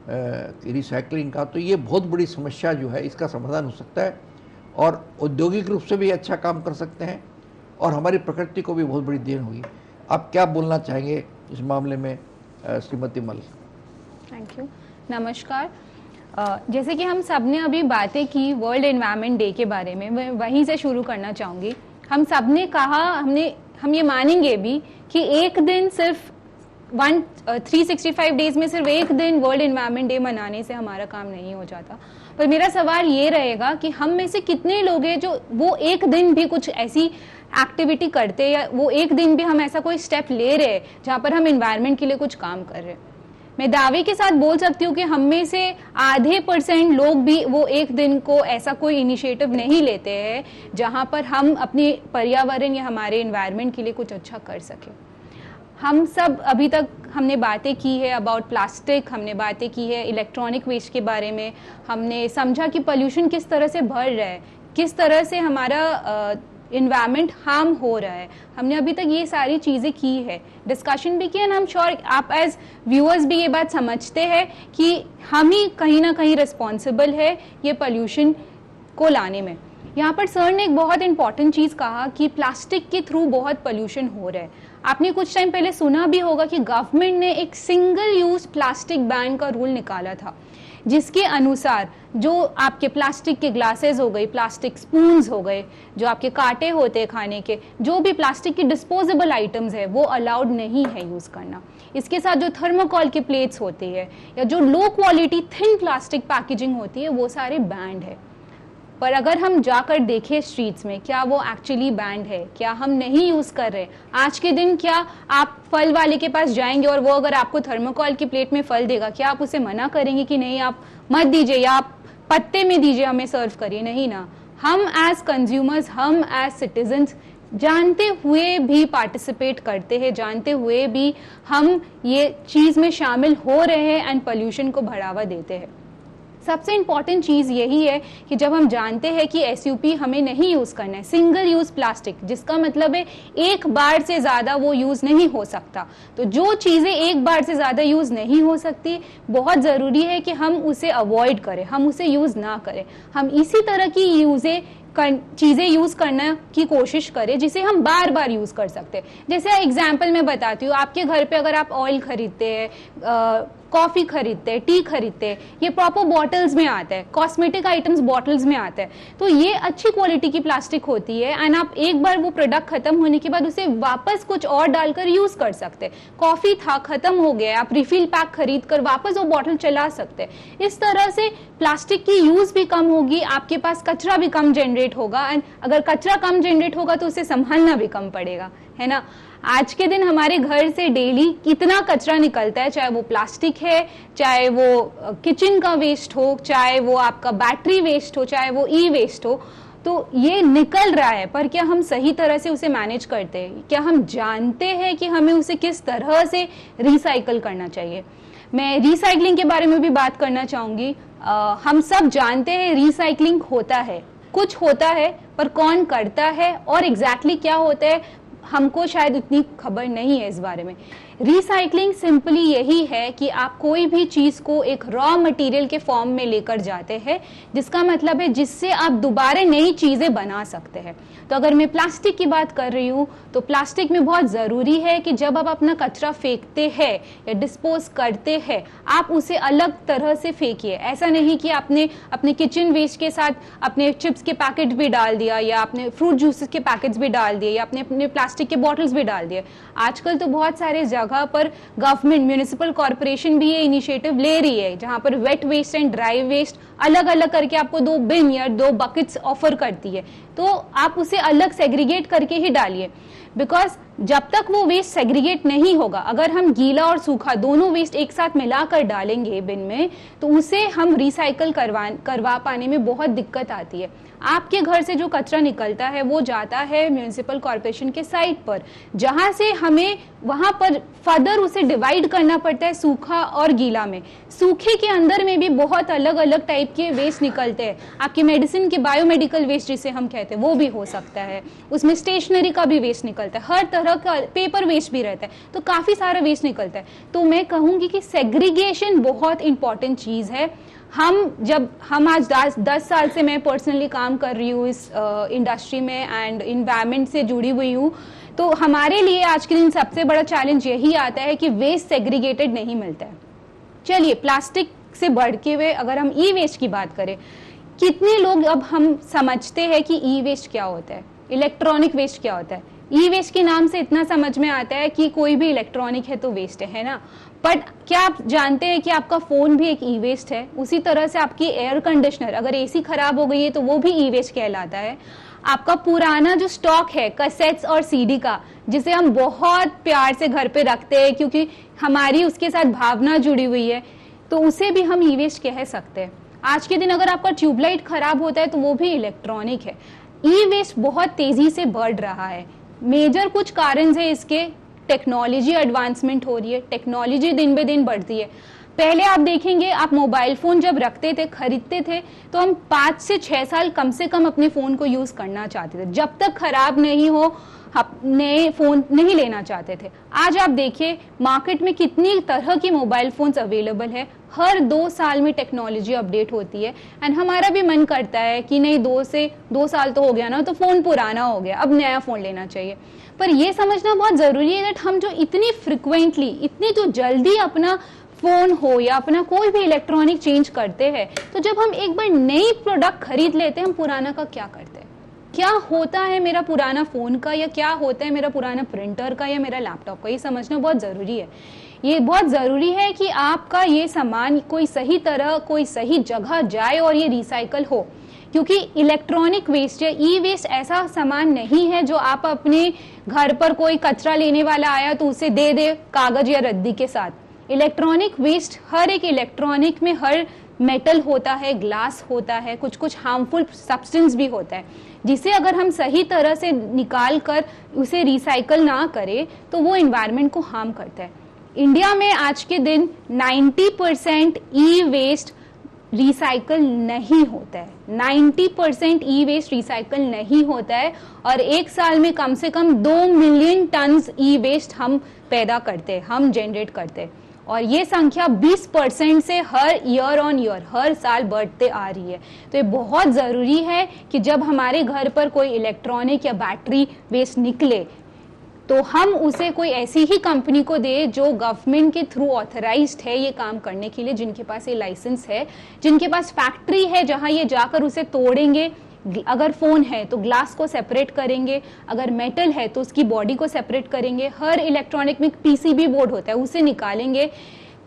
रिसाइकलिंग का, तो ये बहुत बड़ी समस्या जो है इसका समाधान हो सकता है, और औद्योगिक रूप से भी अच्छा काम कर सकते हैं, और हमारी प्रकृति को भी बहुत बड़ी देन होगी। आप क्या बोलना चाहेंगे इस मामले में श्रीमती मल? Thank you. नमस्कार। जैसे कि हम सब ने अभी बातें की वर्ल्ड एनवायरनमेंट डे के बारे में, मैं वहीं से शुरू करना चाहूँगी। हम सब ने कहा, हम ये मानेंगे भी कि एक दिन सिर्फ 365 डेज में सिर्फ एक दिन वर्ल्ड एनवायरनमेंट डे मनाने से हमारा काम नहीं हो जाता। पर मेरा सवाल ये रहेगा कि हम में से कितने लोग हैं जो वो एक दिन भी कुछ ऐसी एक्टिविटी करते, या वो एक दिन भी हम ऐसा कोई स्टेप ले रहे हैं जहाँ पर हम एनवायरनमेंट के लिए कुछ काम कर रहे हैं। मैं दावे के साथ बोल सकती हूँ कि हम में से आधे % लोग भी वो एक दिन को ऐसा कोई इनिशिएटिव नहीं लेते हैं जहाँ पर हम अपने पर्यावरण या हमारे एनवायरनमेंट के लिए कुछ अच्छा कर सकें। हम सब अभी तक हमने बातें की है अबाउट प्लास्टिक, हमने बातें की है इलेक्ट्रॉनिक वेस्ट के बारे में, हमने समझा कि पोल्यूशन किस तरह से बढ़ रहा है, किस तरह से हमारा इन्वायरमेंट हार्म हो रहा है। हमने अभी तक ये सारी चीज़ें की है, डिस्कशन भी किया, एंड हम श्योर आप एज व्यूअर्स भी ये बात समझते हैं कि हम ही कहीं ना कहीं रिस्पॉन्सिबल है ये पोल्यूशन को लाने में। यहाँ पर सर ने एक बहुत इंपॉर्टेंट चीज़ कहा कि प्लास्टिक के थ्रू बहुत पोल्यूशन हो रहा है। आपने कुछ टाइम पहले सुना भी होगा कि गवर्नमेंट ने एक सिंगल यूज प्लास्टिक बैन का रूल निकाला था, जिसके अनुसार जो आपके प्लास्टिक के ग्लासेस हो गए, प्लास्टिक स्पून्स हो गए, जो आपके कांटे होते हैं खाने के, जो भी प्लास्टिक की डिस्पोजेबल आइटम्स है वो अलाउड नहीं है यूज़ करना। इसके साथ जो थर्मोकॉल के प्लेट्स होती है या जो low quality thin plastic packaging होती है वो सारे बैंड है। पर अगर हम जाकर देखें स्ट्रीट्स में, क्या वो एक्चुअली बैंड है, क्या हम नहीं यूज कर रहे। आज के दिन क्या आप फल वाले के पास जाएंगे और वो अगर आपको थर्मोकॉल की प्लेट में फल देगा, क्या आप उसे मना करेंगे कि नहीं आप मत दीजिए या आप पत्ते में दीजिए, हमें सर्व करिए? नहीं ना। हम एज कंज्यूमर्स, हम एज सिटीजन्स जानते हुए भी पार्टिसिपेट करते हैं, जानते हुए भी हम ये चीज में शामिल हो रहे हैं एंड पोल्यूशन को बढ़ावा देते हैं। सबसे इंपॉर्टेंट चीज यही है कि जब हम जानते हैं कि एसयूपी हमें नहीं यूज करना है, सिंगल यूज प्लास्टिक, जिसका मतलब है एक बार से ज्यादा वो यूज नहीं हो सकता, तो जो चीजें एक बार से ज्यादा यूज नहीं हो सकती, बहुत जरूरी है कि हम उसे अवॉइड करें, हम उसे यूज ना करें। हम इसी तरह की चीजें यूज करने की कोशिश करें जिसे हम बार बार यूज कर सकते हैं। जैसे एग्जाम्पल मैं बताती हूँ, आपके घर पे अगर आप ऑयल खरीदते हैं, कॉफी खरीदते हैं, टी खरीदते हैं, ये प्रॉपर बॉटल्स में आता है, कॉस्मेटिक आइटम्स बॉटल्स में आता है, तो ये अच्छी क्वालिटी की प्लास्टिक होती है एंड आप एक बार वो प्रोडक्ट खत्म होने के बाद उसे वापस कुछ और डालकर यूज कर सकते हैं। कॉफी था, खत्म हो गया, आप रिफिल पैक खरीद कर वापस वो बॉटल चला सकते हैं। इस तरह से प्लास्टिक की यूज भी कम होगी, आपके पास कचरा भी कम जनरेट होगा एंड अगर कचरा कम जनरेट होगा तो उसे संभालना भी कम पड़ेगा, है ना। आज के दिन हमारे घर से डेली कितना कचरा निकलता है, चाहे वो प्लास्टिक है, चाहे वो किचन का वेस्ट हो, चाहे वो आपका बैटरी वेस्ट हो, चाहे वो ई वेस्ट हो, तो ये निकल रहा है। पर क्या हम सही तरह से उसे मैनेज करते हैं? क्या हम जानते हैं कि हमें उसे किस तरह से रिसाइकल करना चाहिए? मैं रिसाइकलिंग के बारे में भी बात करना चाहूंगी। हम सब जानते हैं रिसाइकलिंग होता है, कुछ होता है, पर कौन करता है और एग्जैक्टली क्या होता है हमको शायद उतनी खबर नहीं है इस बारे में। रिसाइकलिंग सिंपली यही है कि आप कोई भी चीज को एक रॉ मटेरियल के फॉर्म में लेकर जाते हैं, जिसका मतलब है जिससे आप दोबारा नई चीजें बना सकते हैं। तो अगर मैं प्लास्टिक की बात कर रही हूँ तो प्लास्टिक में बहुत जरूरी है कि जब आप अपना कचरा फेंकते हैं या डिस्पोज करते हैं, आप उसे अलग तरह से फेंकिए। ऐसा नहीं कि आपने अपने किचन वेस्ट के साथ अपने चिप्स के पैकेट भी डाल दिया या अपने फ्रूट जूसेस के पैकेट्स भी डाल दिए या अपने प्लास्टिक के बॉटल्स भी डाल दिए। आजकल तो बहुत सारे जगह पर गवर्नमेंट, म्यूनिसिपल कॉर्पोरेशन भी ये इनिशिएटिव ले रही है, जहां पर wet waste and dry waste अलग अलग करके आपको 2 बिन या 2 बकेट्स ऑफर करती है, तो आप उसे अलग सेग्रीगेट करके ही डालिए। बिकॉज जब तक वो वेस्ट सेग्रीगेट नहीं होगा, अगर हम गीला और सूखा दोनों वेस्ट एक साथ मिलाकर डालेंगे बिन में, तो उसे हम रिसाइकल करवा पाने में बहुत दिक्कत आती है। आपके घर से जो कचरा निकलता है वो जाता है म्यूनिसिपल कॉर्पोरेशन के साइट पर, जहां से हमें वहां पर फर्दर उसे डिवाइड करना पड़ता है सूखा और गीला में। सूखे के अंदर में भी बहुत अलग अलग टाइप के वेस्ट निकलते हैं। आपकी मेडिसिन के बायोमेडिकल वेस्ट जिसे हम कहते हैं वो भी हो सकता है, उसमें स्टेशनरी का भी वेस्ट निकलता है, हर तरह का पेपर वेस्ट भी रहता है, तो काफी सारा वेस्ट निकलता है। तो मैं कहूंगी कि सेग्रीगेशन बहुत इंपॉर्टेंट चीज है। हम आज 10 साल से मैं पर्सनली काम कर रही हूँ इस इंडस्ट्री में एंड इन्वायरमेंट से जुड़ी हुई हूँ, तो हमारे लिए आज के दिन सबसे बड़ा चैलेंज यही आता है कि वेस्ट सेग्रीगेटेड नहीं मिलता है। चलिए प्लास्टिक से बढ़ के हुए अगर हम ई वेस्ट की बात करें, कितने लोग अब हम समझते हैं कि ई वेस्ट क्या होता है, इलेक्ट्रॉनिक वेस्ट क्या होता है। ई वेस्ट के नाम से इतना समझ में आता है कि कोई भी इलेक्ट्रॉनिक है तो वेस्ट है ना। बट क्या आप जानते हैं कि आपका फोन भी एक ई वेस्ट है? उसी तरह से आपकी एयर कंडीशनर, अगर एसी खराब हो गई है तो वो भी ई वेस्ट कहलाता है। आपका पुराना जो स्टॉक है कैसेट्स और सीडी का, जिसे हम बहुत प्यार से घर पे रखते हैं क्योंकि हमारी उसके साथ भावना जुड़ी हुई है, तो उसे भी हम ई वेस्ट कह सकते हैं। आज के दिन अगर आपका ट्यूबलाइट खराब होता है तो वो भी इलेक्ट्रॉनिक है। ई वेस्ट बहुत तेजी से बढ़ रहा है। मेजर कुछ कारण है इसके, टेक्नोलॉजी एडवांसमेंट हो रही है, टेक्नोलॉजी दिन बे दिन बढ़ती है। पहले आप देखेंगे, आप मोबाइल फोन जब रखते थे, खरीदते थे, तो हम 5 से 6 साल कम से कम अपने फोन को यूज करना चाहते थे। जब तक खराब नहीं हो नए फोन नहीं लेना चाहते थे। आज आप देखिए मार्केट में कितनी तरह की मोबाइल फोन्स अवेलेबल है, हर 2 साल में टेक्नोलॉजी अपडेट होती है एंड हमारा भी मन करता है कि नहीं 2 साल तो हो गया ना, तो फोन पुराना हो गया, अब नया फोन लेना चाहिए। पर यह समझना बहुत जरूरी है कि हम जो इतनी फ्रिक्वेंटली, इतनी जो जल्दी अपना फोन हो या अपना कोई भी इलेक्ट्रॉनिक चेंज करते हैं, तो जब हम एक बार नई प्रोडक्ट खरीद लेते हैं, हम पुराना का क्या करते हैं? क्या होता है मेरा पुराना फोन का, या क्या होता है मेरा पुराना प्रिंटर का या मेरा लैपटॉप का, ये समझना बहुत जरूरी है। ये बहुत ज़रूरी है कि आपका ये सामान कोई सही तरह कोई सही जगह जाए और ये रिसाइकल हो, क्योंकि इलेक्ट्रॉनिक वेस्ट या ई वेस्ट ऐसा सामान नहीं है जो आप अपने घर पर कोई कचरा लेने वाला आया तो उसे दे दे कागज या रद्दी के साथ। इलेक्ट्रॉनिक वेस्ट, हर एक इलेक्ट्रॉनिक में हर मेटल होता है, ग्लास होता है, कुछ कुछ हार्मफुल सब्सटेंस भी होता है, जिसे अगर हम सही तरह से निकाल कर उसे रिसाइकल ना करें तो वो एनवायरनमेंट को हार्म करता है। इंडिया में आज के दिन 90% ई वेस्ट रिसाइकल नहीं होता है, 90% ई वेस्ट रिसाइकल नहीं होता है, और एक साल में कम से कम 2 मिलियन टन्स ई वेस्ट हम पैदा करते हैं, हम जनरेट करते हैं, और ये संख्या 20% से हर ईयर ऑन ईयर हर साल बढ़ते आ रही है। तो ये बहुत ज़रूरी है कि जब हमारे घर पर कोई इलेक्ट्रॉनिक या बैटरी वेस्ट निकले तो हम उसे कोई ऐसी ही कंपनी को दे जो गवर्नमेंट के थ्रू ऑथराइज्ड है ये काम करने के लिए, जिनके पास ये लाइसेंस है, जिनके पास फैक्ट्री है जहां ये जाकर उसे तोड़ेंगे। अगर फोन है तो ग्लास को सेपरेट करेंगे, अगर मेटल है तो उसकी बॉडी को सेपरेट करेंगे, हर इलेक्ट्रॉनिक में पीसीबी बोर्ड होता है उसे निकालेंगे,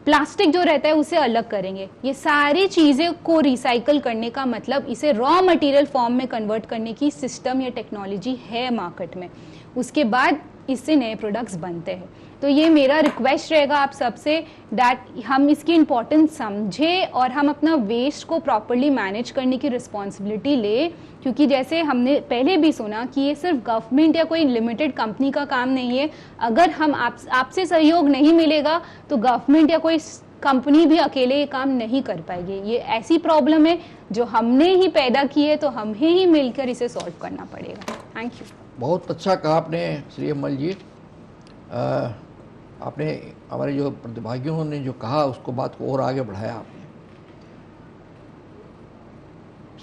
प्लास्टिक जो रहता है उसे अलग करेंगे। ये सारी चीजें को रिसाइकल करने का मतलब इसे रॉ मटेरियल फॉर्म में कन्वर्ट करने की सिस्टम या टेक्नोलॉजी है मार्केट में, उसके बाद इससे नए प्रोडक्ट्स बनते हैं। तो ये मेरा रिक्वेस्ट रहेगा आप सबसे दैट हम इसकी इम्पोर्टेंस समझें और हम अपना वेस्ट को प्रॉपरली मैनेज करने की रिस्पॉन्सिबिलिटी ले, क्योंकि जैसे हमने पहले भी सुना कि ये सिर्फ गवर्नमेंट या कोई लिमिटेड कंपनी का काम नहीं है। अगर हम आपसे सहयोग नहीं मिलेगा तो गवर्नमेंट या कोई कंपनी भी अकेले ये काम नहीं कर पाएगी। ये ऐसी प्रॉब्लम है जो हमने ही पैदा की है, तो हमें ही मिलकर इसे सॉल्व करना पड़ेगा। Thank you. बहुत अच्छा कहा आपने श्री अमल जी। आपने हमारे जो प्रतिभागियों ने जो कहा उसको बात को और आगे बढ़ाया आपने।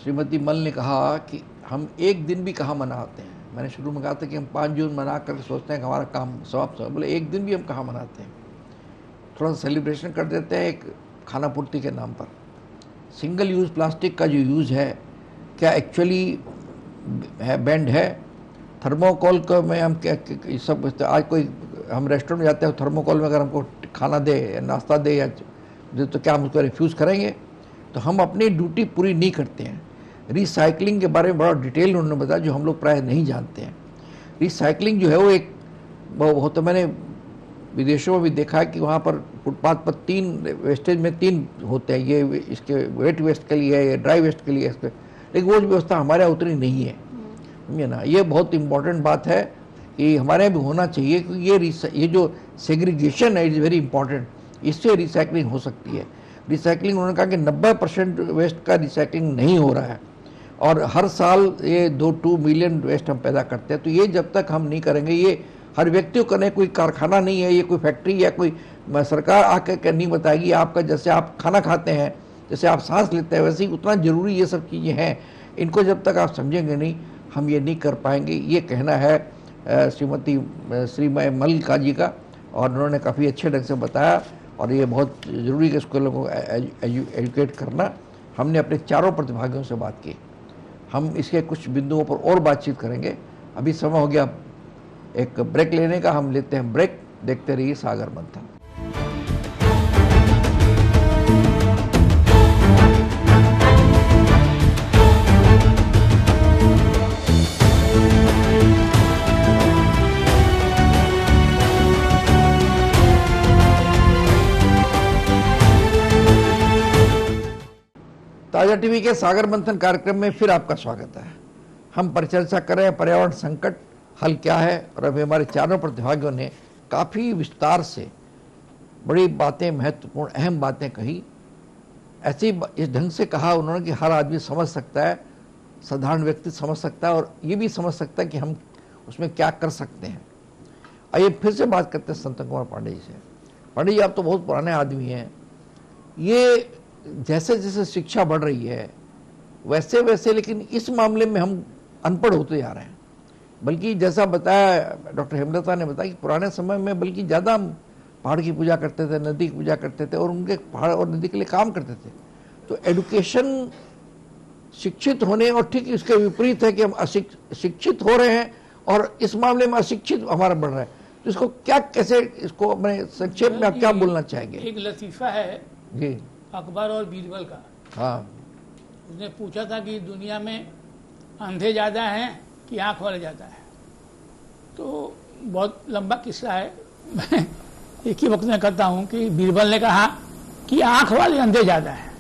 श्रीमती मल ने कहा कि हम एक दिन भी कहाँ मनाते हैं। मैंने शुरू में कहा था कि हम 5 जून मना कर सोचते हैं कि हमारा काम समाप्त हो, बोले एक दिन भी हम कहाँ मनाते हैं, थोड़ा सा सेलिब्रेशन कर देते हैं एक खाना पूर्ति के नाम पर। सिंगल यूज़ प्लास्टिक का जो यूज़ है क्या एक्चुअली है बैंड है? थर्मोकोल को में हम क्या सब आज कोई हम रेस्टोरेंट में जाते हैं थर्मोकोल में अगर हमको खाना दे या नाश्ता दे या दे तो क्या हम उसको रिफ्यूज़ करेंगे? तो हम अपनी ड्यूटी पूरी नहीं करते हैं। रिसाइकलिंग के बारे में बड़ा डिटेल उन्होंने बताया जो हम लोग प्राय नहीं जानते हैं। रिसाइकलिंग जो है वो एक बहुत, तो मैंने विदेशों में भी देखा है कि वहाँ पर फुटपाथ पर 3 वेस्टेज में 3 होते हैं, ये इसके वेट वेस्ट के लिए है, ये ड्राई वेस्ट के लिए है, लेकिन वो व्यवस्था हमारे यहाँ उतनी नहीं है, समझे ना। ये बहुत इंपॉर्टेंट बात है कि हमारे यहाँ भी होना चाहिए, क्योंकि ये जो सेग्रीगेशन है इज़ वेरी इंपॉर्टेंट, इससे रिसाइकलिंग हो सकती है। रिसाइकलिंग उन्होंने कहा कि 90% वेस्ट का रिसाइकलिंग नहीं हो रहा है और हर साल ये 2 मिलियन वेस्ट हम पैदा करते हैं। तो ये जब तक हम नहीं करेंगे, ये हर व्यक्ति को करने, कोई कारखाना नहीं है, ये कोई फैक्ट्री या कोई सरकार आकर नहीं बताएगी आपका। जैसे आप खाना खाते हैं, जैसे आप सांस लेते हैं, वैसे ही उतना ज़रूरी ये सब चीज़ें हैं। इनको जब तक आप समझेंगे नहीं, हम ये नहीं कर पाएंगे। ये कहना है श्रीमती श्रीमय मल्लिका जी का, और उन्होंने काफ़ी अच्छे ढंग से बताया। और ये बहुत ज़रूरी है स्कूलों को एजुकेट करना। हमने अपने चारों प्रतिभागियों से बात की, हम इसके कुछ बिंदुओं पर और बातचीत करेंगे। अभी समय हो गया एक ब्रेक लेने का, हम लेते हैं ब्रेक। देखते रहिए सागर मंथन। ताजा टीवी के सागर मंथन कार्यक्रम में फिर आपका स्वागत है। हम परिचर्चा कर रहे हैं पर्यावरण संकट हल क्या है, और अभी हमारे चारों प्रतिभागियों ने काफ़ी विस्तार से बड़ी बातें, महत्वपूर्ण अहम बातें कही। ऐसी इस ढंग से कहा उन्होंने कि हर आदमी समझ सकता है, साधारण व्यक्ति समझ सकता है, और ये भी समझ सकता है कि हम उसमें क्या कर सकते हैं। आइए फिर से बात करते हैं संतन कुमार पांडे जी से। पांडे जी, आप तो बहुत पुराने आदमी हैं। ये जैसे जैसे शिक्षा बढ़ रही है वैसे वैसे, लेकिन इस मामले में हम अनपढ़ होते जा रहे हैं। बल्कि जैसा बताया डॉक्टर हेमलता ने बताया कि पुराने समय में बल्कि ज़्यादा हम पहाड़ की पूजा करते थे, नदी की पूजा करते थे, और उनके पहाड़ और नदी के लिए काम करते थे। तो एडुकेशन शिक्षित होने और ठीक इसके विपरीत है कि हम शिक्षित हो रहे हैं और इस मामले में अशिक्षित हमारा बढ़ रहा है। तो इसको क्या, कैसे इसको अपने संक्षेप में आप क्या बोलना चाहेंगे? एक लतीफा है जी। अकबर और बीरबल का। हाँ। उसने पूछा था कि दुनिया में अंधे ज़्यादा हैं कि आँख वाले ज़्यादा है। तो बहुत लंबा किस्सा है, मैं एक ही वक्त में कहता हूँ कि बीरबल ने कहा कि आँख वाले अंधे ज़्यादा है।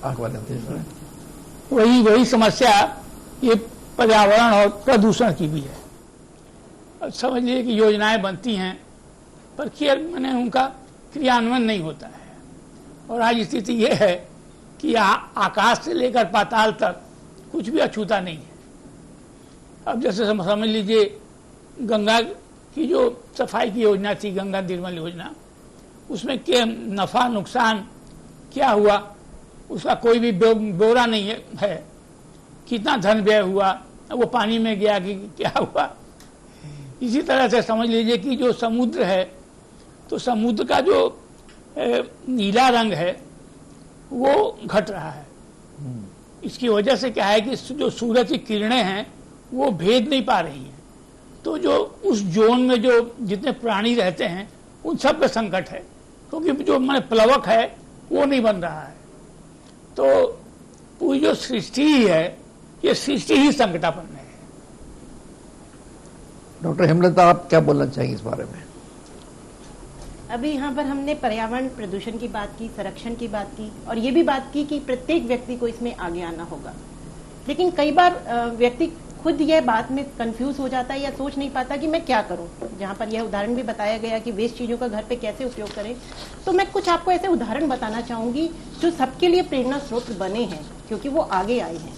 आँख वाले अंधे ज़्यादा है। वही समस्या ये पर्यावरण और प्रदूषण की भी है। अब समझ लीजिए कि योजनाएं बनती हैं पर मैंने उनका क्रियान्वयन नहीं होता है। और आज स्थिति ये है कि आकाश से लेकर पाताल तक कुछ भी अछूता नहीं है। अब जैसे समझ लीजिए गंगा की जो सफाई की योजना थी, गंगा निर्मल योजना, उसमें क्या नफा नुकसान क्या हुआ उसका कोई भी ब्यौरा नहीं है। कितना धन व्यय हुआ, वो पानी में गया कि क्या हुआ। इसी तरह से समझ लीजिए कि जो समुद्र है, तो समुद्र का जो नीला रंग है वो घट रहा है। इसकी वजह से क्या है कि जो सूरज की किरणें हैं वो भेद नहीं पा रही हैं। तो जो उस जोन में जो जितने प्राणी रहते हैं उन सब पे संकट है, क्योंकि जो मैंने प्लवक है वो नहीं बन रहा है। तो पूरी जो सृष्टि ही है, ये सृष्टि ही संकटापन्न है। डॉक्टर हेमलता, आप क्या बोलना चाहेंगे इस बारे में? अभी यहाँ पर हमने पर्यावरण प्रदूषण की बात की, संरक्षण की बात की, और ये भी बात की कि प्रत्येक व्यक्ति को इसमें आगे आना होगा। लेकिन कई बार व्यक्ति खुद यह बात में कंफ्यूज हो जाता है या सोच नहीं पाता कि मैं क्या करूं। जहाँ पर यह उदाहरण भी बताया गया कि वेस्ट चीजों का घर पे कैसे उपयोग करें, तो मैं कुछ आपको ऐसे उदाहरण बताना चाहूंगी जो सबके लिए प्रेरणा स्रोत बने हैं, क्योंकि वो आगे आए हैं।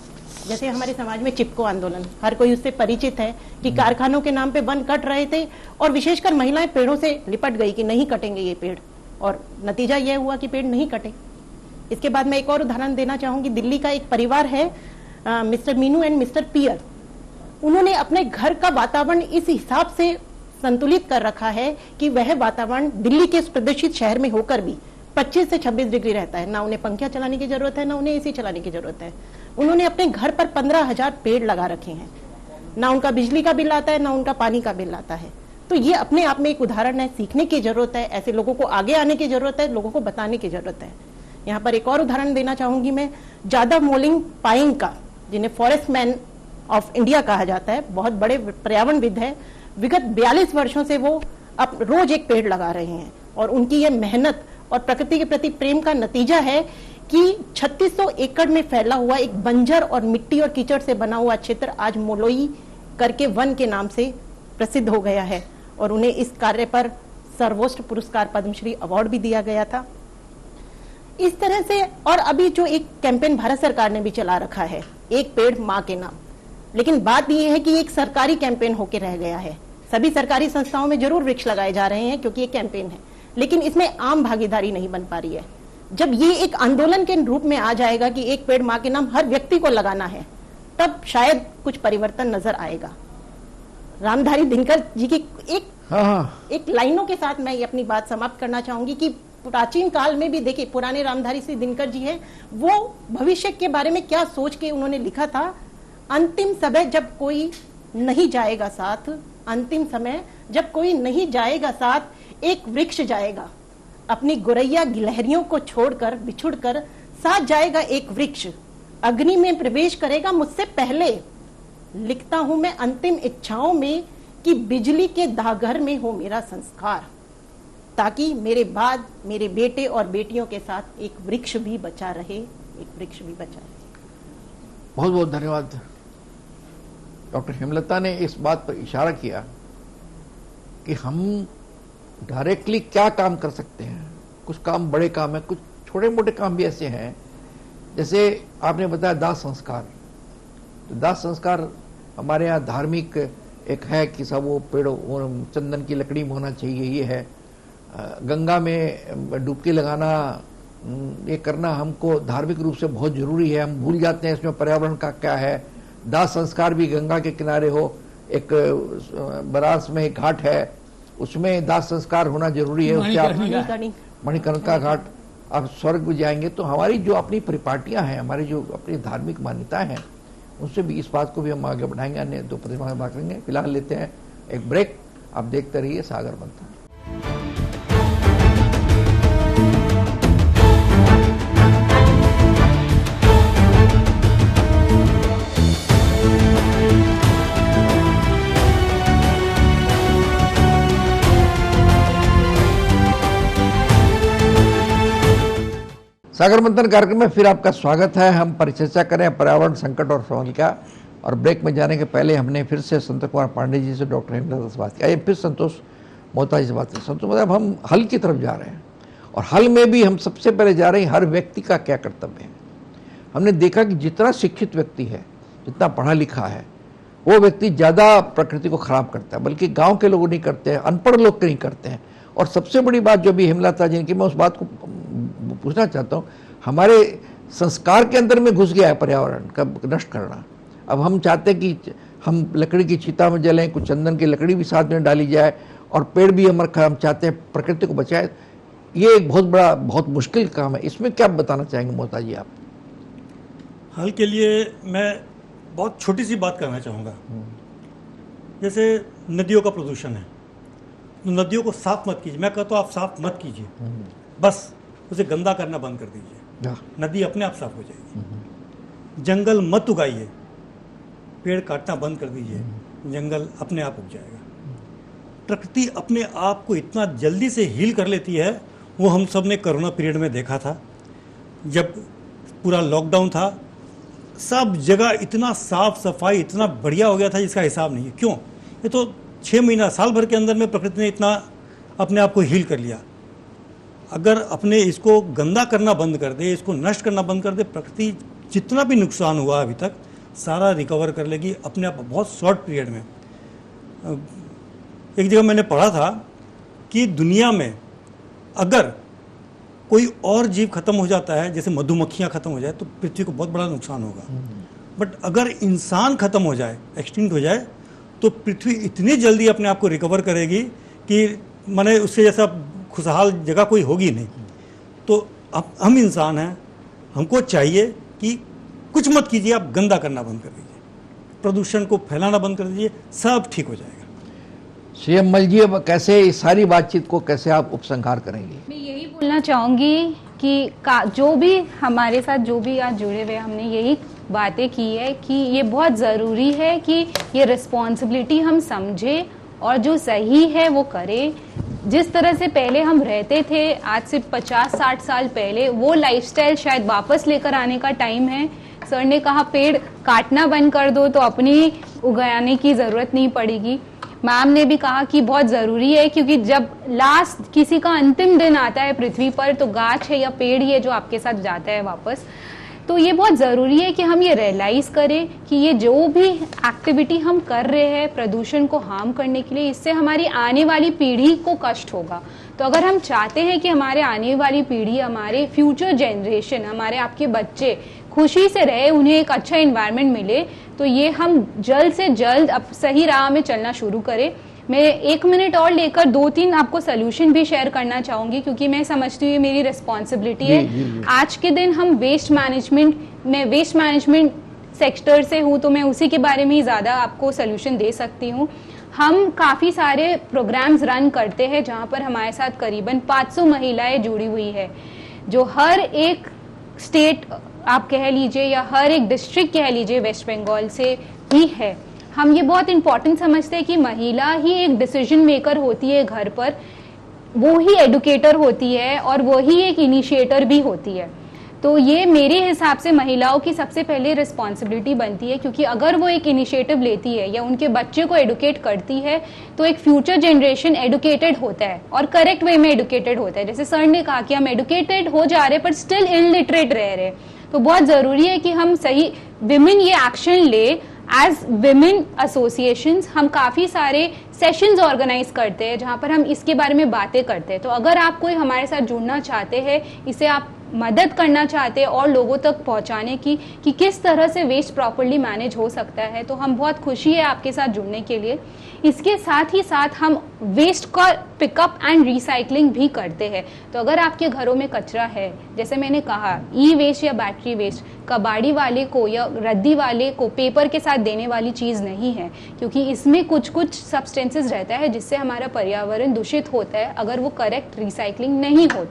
जैसे हमारे समाज में चिपको आंदोलन, हर कोई उससे परिचित है कि कारखानों के नाम पे वन कट रहे थे और विशेषकर महिलाएं पेड़ों से लिपट गई कि नहीं कटेंगे ये पेड़, और नतीजा यह हुआ कि पेड़ नहीं कटे। इसके बाद मैं एक और उदाहरण देना चाहूंगी। दिल्ली का एक परिवार है, मिस्टर मीनू एंड मिस्टर पियर। उन्होंने अपने घर का वातावरण इस हिसाब से संतुलित कर रखा है कि वह वातावरण दिल्ली के प्रदूषित शहर में होकर भी 25 से 26 डिग्री रहता है। ना उन्हें पंखा चलाने की जरूरत है, ना उन्हें एसी चलाने की जरूरत है। उन्होंने अपने घर पर 15,000 पेड़ लगा रखे हैं। ना उनका बिजली का बिल आता है, ना उनका पानी का बिल आता है। तो ये अपने आप में एक उदाहरण है। सीखने की जरूरत है, ऐसे लोगों को आगे आने की जरूरत है, लोगों को बताने की जरूरत है। यहाँ पर एक और उदाहरण देना चाहूंगी मैं, जादव मोलिंग पाइंग का, जिन्हें फॉरेस्ट मैन ऑफ इंडिया कहा जाता है, बहुत बड़े पर्यावरणविद है। विगत 42 वर्षों से वो अब रोज एक पेड़ लगा रहे हैं, और उनकी ये मेहनत और प्रकृति के प्रति प्रेम का नतीजा है कि 3600 एकड़ में फैला हुआ एक बंजर और मिट्टी और कीचड़ से बना हुआ क्षेत्र आज मोलोई करके वन के नाम से प्रसिद्ध हो गया है, और उन्हें इस कार्य पर सर्वोच्च पुरस्कार पद्मश्री अवार्ड भी दिया गया था। इस तरह से, और अभी जो एक कैंपेन भारत सरकार ने भी चला रखा है, एक पेड़ माँ के नाम। लेकिन बात यह है कि एक सरकारी कैंपेन होकर रह गया है। सभी सरकारी संस्थाओं में जरूर वृक्ष लगाए जा रहे हैं क्योंकि ये कैंपेन है, लेकिन इसमें आम भागीदारी नहीं बन पा रही है। जब ये एक आंदोलन के रूप में आ जाएगा कि एक पेड़ माँ के नाम हर व्यक्ति को लगाना है, तब शायद कुछ परिवर्तन नजर आएगा। रामधारी दिनकर जी की एक लाइनों के साथ मैं ये अपनी बात समाप्त करना चाहूंगी कि प्राचीन काल में भी देखिए, पुराने रामधारी सिंह दिनकर जी हैं, वो भविष्य के बारे में क्या सोच के उन्होंने लिखा था, अंतिम समय जब कोई नहीं जाएगा साथ, अंतिम समय जब कोई नहीं जाएगा साथ, एक वृक्ष जाएगा, अपनी गुरैया गिलहरियों को छोड़कर बिछुड़कर साथ जाएगा एक वृक्ष, अग्नि में प्रवेश करेगा मुझसे पहले। लिखता हूं मैं अंतिम इच्छाओं में कि बिजली के दागर में हो मेरा संस्कार, ताकि मेरे बाद मेरे बेटे और बेटियों के साथ एक वृक्ष भी बचा रहे, एक वृक्ष भी बचा रहे। बहुत बहुत धन्यवाद। डॉक्टर हेमलता ने इस बात पर इशारा किया कि हम डायरेक्टली क्या काम कर सकते हैं। कुछ काम बड़े काम है, कुछ छोटे मोटे काम भी ऐसे हैं। जैसे आपने बताया दाह संस्कार, तो दाह संस्कार हमारे यहाँ धार्मिक एक है कि सब वो पेड़ों चंदन की लकड़ी में होना चाहिए, ये है। गंगा में डुबकी लगाना, ये करना हमको धार्मिक रूप से बहुत जरूरी है। हम भूल जाते हैं इसमें पर्यावरण का क्या है। दाह संस्कार भी गंगा के किनारे हो, एक बनारस में एक घाट है, उसमें दाह संस्कार होना जरूरी है। उसके मणिकर्णिका घाट, आप स्वर्ग में जाएंगे। तो हमारी जो अपनी परिपाटियां हैं, हमारी जो अपनी धार्मिक मान्यताएं हैं, उनसे भी इस बात को भी हम आगे बढ़ाएंगे। अन्य दो प्रतिमा बात करेंगे। फिलहाल लेते हैं एक ब्रेक आप देखते रहिए सागर मंथन। सागर मंथन कार्यक्रम में फिर आपका स्वागत है। हम परिचर्चा करें पर्यावरण संकट और सवाल का। और ब्रेक में जाने के पहले हमने फिर से संतोष कुमार पांडे जी से, डॉक्टर हेमलता से बात की। आइए फिर संतोष मोहता जी से बात करें। संतोष मतलब हम हल की तरफ जा रहे हैं और हल में भी हम सबसे पहले जा रहे हैं हर व्यक्ति का क्या कर्तव्य है। हमने देखा कि जितना शिक्षित व्यक्ति है, जितना पढ़ा लिखा है, वो व्यक्ति ज़्यादा प्रकृति को खराब करता है, बल्कि गाँव के लोग नहीं करते हैं, अनपढ़ लोग नहीं करते हैं। और सबसे बड़ी बात जो भी हेमलता जी ने की, मैं उस बात को पूछना चाहता हूँ, हमारे संस्कार के अंदर में घुस गया है पर्यावरण का नष्ट करना। अब हम चाहते हैं कि हम लकड़ी की चिता में जलें, कुछ चंदन की लकड़ी भी साथ में डाली जाए और पेड़ भी हम चाहते हैं प्रकृति को बचाए। ये एक बहुत बड़ा, बहुत मुश्किल काम है। इसमें क्या बताना चाहेंगे मोहता जी आप? हल के लिए मैं बहुत छोटी सी बात करना चाहूँगा। जैसे नदियों का प्रदूषण है, तो नदियों को साफ मत कीजिए। मैं कहता हूँ आप साफ मत कीजिए, बस उसे गंदा करना बंद कर दीजिए, नदी अपने आप साफ हो जाएगी। जंगल मत उगाइए, पेड़ काटना बंद कर दीजिए, जंगल अपने आप उग जाएगा। प्रकृति अपने आप को इतना जल्दी से हील कर लेती है, वो हम सब ने कोरोना पीरियड में देखा था। जब पूरा लॉकडाउन था, सब जगह इतना साफ सफाई, इतना बढ़िया हो गया था जिसका हिसाब नहीं है। क्यों? ये तो 6 महीना, साल भर के अंदर में प्रकृति ने इतना अपने आप को हील कर लिया। अगर अपने इसको गंदा करना बंद कर दे, इसको नष्ट करना बंद कर दे, प्रकृति जितना भी नुकसान हुआ अभी तक सारा रिकवर कर लेगी अपने आप, बहुत शॉर्ट पीरियड में। एक जगह मैंने पढ़ा था कि दुनिया में अगर कोई और जीव खत्म हो जाता है, जैसे मधुमक्खियाँ खत्म हो जाए, तो पृथ्वी को बहुत बड़ा नुकसान होगा। बट अगर इंसान खत्म हो जाए, एक्सटिंक्ट हो जाए, तो पृथ्वी इतनी जल्दी अपने आप को रिकवर करेगी कि माने उससे जैसा खुशहाल जगह कोई होगी नहीं। तो अब हम इंसान हैं, हमको चाहिए कि कुछ मत कीजिए, आप गंदा करना बंद कर दीजिए, प्रदूषण को फैलाना बंद कर दीजिए, सब ठीक हो जाएगा। सीएम मल जी, अब कैसे इस सारी बातचीत को कैसे आप उपसंहार करेंगे? मैं यही बोलना चाहूंगी कि जो भी हमारे साथ जो भी आज जुड़े हुए, हमने यही बातें की है कि ये बहुत ज़रूरी है कि ये रिस्पॉन्सिबिलिटी हम समझे और जो सही है वो करें। जिस तरह से पहले हम रहते थे, आज से 50-60 साल पहले, वो लाइफस्टाइल शायद वापस लेकर आने का टाइम है। सर ने कहा पेड़ काटना बंद कर दो तो अपनी उगाने की ज़रूरत नहीं पड़ेगी। मैम ने भी कहा कि बहुत ज़रूरी है, क्योंकि जब लास्ट किसी का अंतिम दिन आता है पृथ्वी पर, तो गाछ है या पेड़ ही है जो आपके साथ जाता है वापस। तो ये बहुत ज़रूरी है कि हम ये रियलाइज़ करें कि ये जो भी एक्टिविटी हम कर रहे हैं प्रदूषण को हार्म करने के लिए, इससे हमारी आने वाली पीढ़ी को कष्ट होगा। तो अगर हम चाहते हैं कि हमारे आने वाली पीढ़ी, हमारे फ्यूचर जनरेशन, हमारे आपके बच्चे खुशी से रहे, उन्हें एक अच्छा एनवायरनमेंट मिले, तो ये हम जल्द से जल्द अब सही राह में चलना शुरू करें। मैं 1 मिनट और लेकर 2-3 आपको सोल्यूशन भी शेयर करना चाहूँगी, क्योंकि मैं समझती हूँ ये मेरी रिस्पॉन्सिबिलिटी है। आज के दिन हम वेस्ट मैनेजमेंट सेक्टर से हूँ, तो मैं उसी के बारे में ही ज़्यादा आपको सोल्यूशन दे सकती हूँ। हम काफ़ी सारे प्रोग्राम्स रन करते हैं जहाँ पर हमारे साथ करीबन 500 महिलाएं जुड़ी हुई है, जो हर एक स्टेट आप कह लीजिए या हर एक डिस्ट्रिक्ट कह लीजिए वेस्ट बंगाल से ही है। हम ये बहुत इंपॉर्टेंट समझते हैं कि महिला ही एक डिसीजन मेकर होती है घर पर, वो ही एडुकेटर होती है और वो ही एक इनिशिएटर भी होती है। तो ये मेरे हिसाब से महिलाओं की सबसे पहले रिस्पॉन्सिबिलिटी बनती है, क्योंकि अगर वो एक इनिशिएटिव लेती है या उनके बच्चे को एडुकेट करती है, तो एक फ्यूचर जनरेशन एडुकेटेड होता है और करेक्ट वे में एडुकेटेड होता है। जैसे सर ने कहा कि हम एडुकेटेड हो जा रहे पर स्टिल इलिटरेट रह रहे, तो बहुत ज़रूरी है कि हम सही विमेन ये एक्शन ले। एज विमेन एसोसिएशंस हम काफ़ी सारे सेशंस ऑर्गेनाइज करते हैं जहाँ पर हम इसके बारे में बातें करते हैं। तो अगर आप कोई हमारे साथ जुड़ना चाहते हैं, इसे आप मदद करना चाहते हैं और लोगों तक पहुंचाने की कि किस तरह से वेस्ट प्रॉपर्ली मैनेज हो सकता है, तो हम बहुत खुशी है आपके साथ जुड़ने के लिए। इसके साथ ही साथ हम वेस्ट का पिकअप एंड रिसाइकलिंग भी करते हैं। तो अगर आपके घरों में कचरा है, जैसे मैंने कहा ई वेस्ट या बैटरी वेस्ट, कबाड़ी वाले को या रद्दी वाले को पेपर के साथ देने वाली चीज़ नहीं है, क्योंकि इसमें कुछ सब्सटेंसेस रहता है जिससे हमारा पर्यावरण दूषित होता है अगर वो करेक्ट रिसाइकलिंग नहीं हो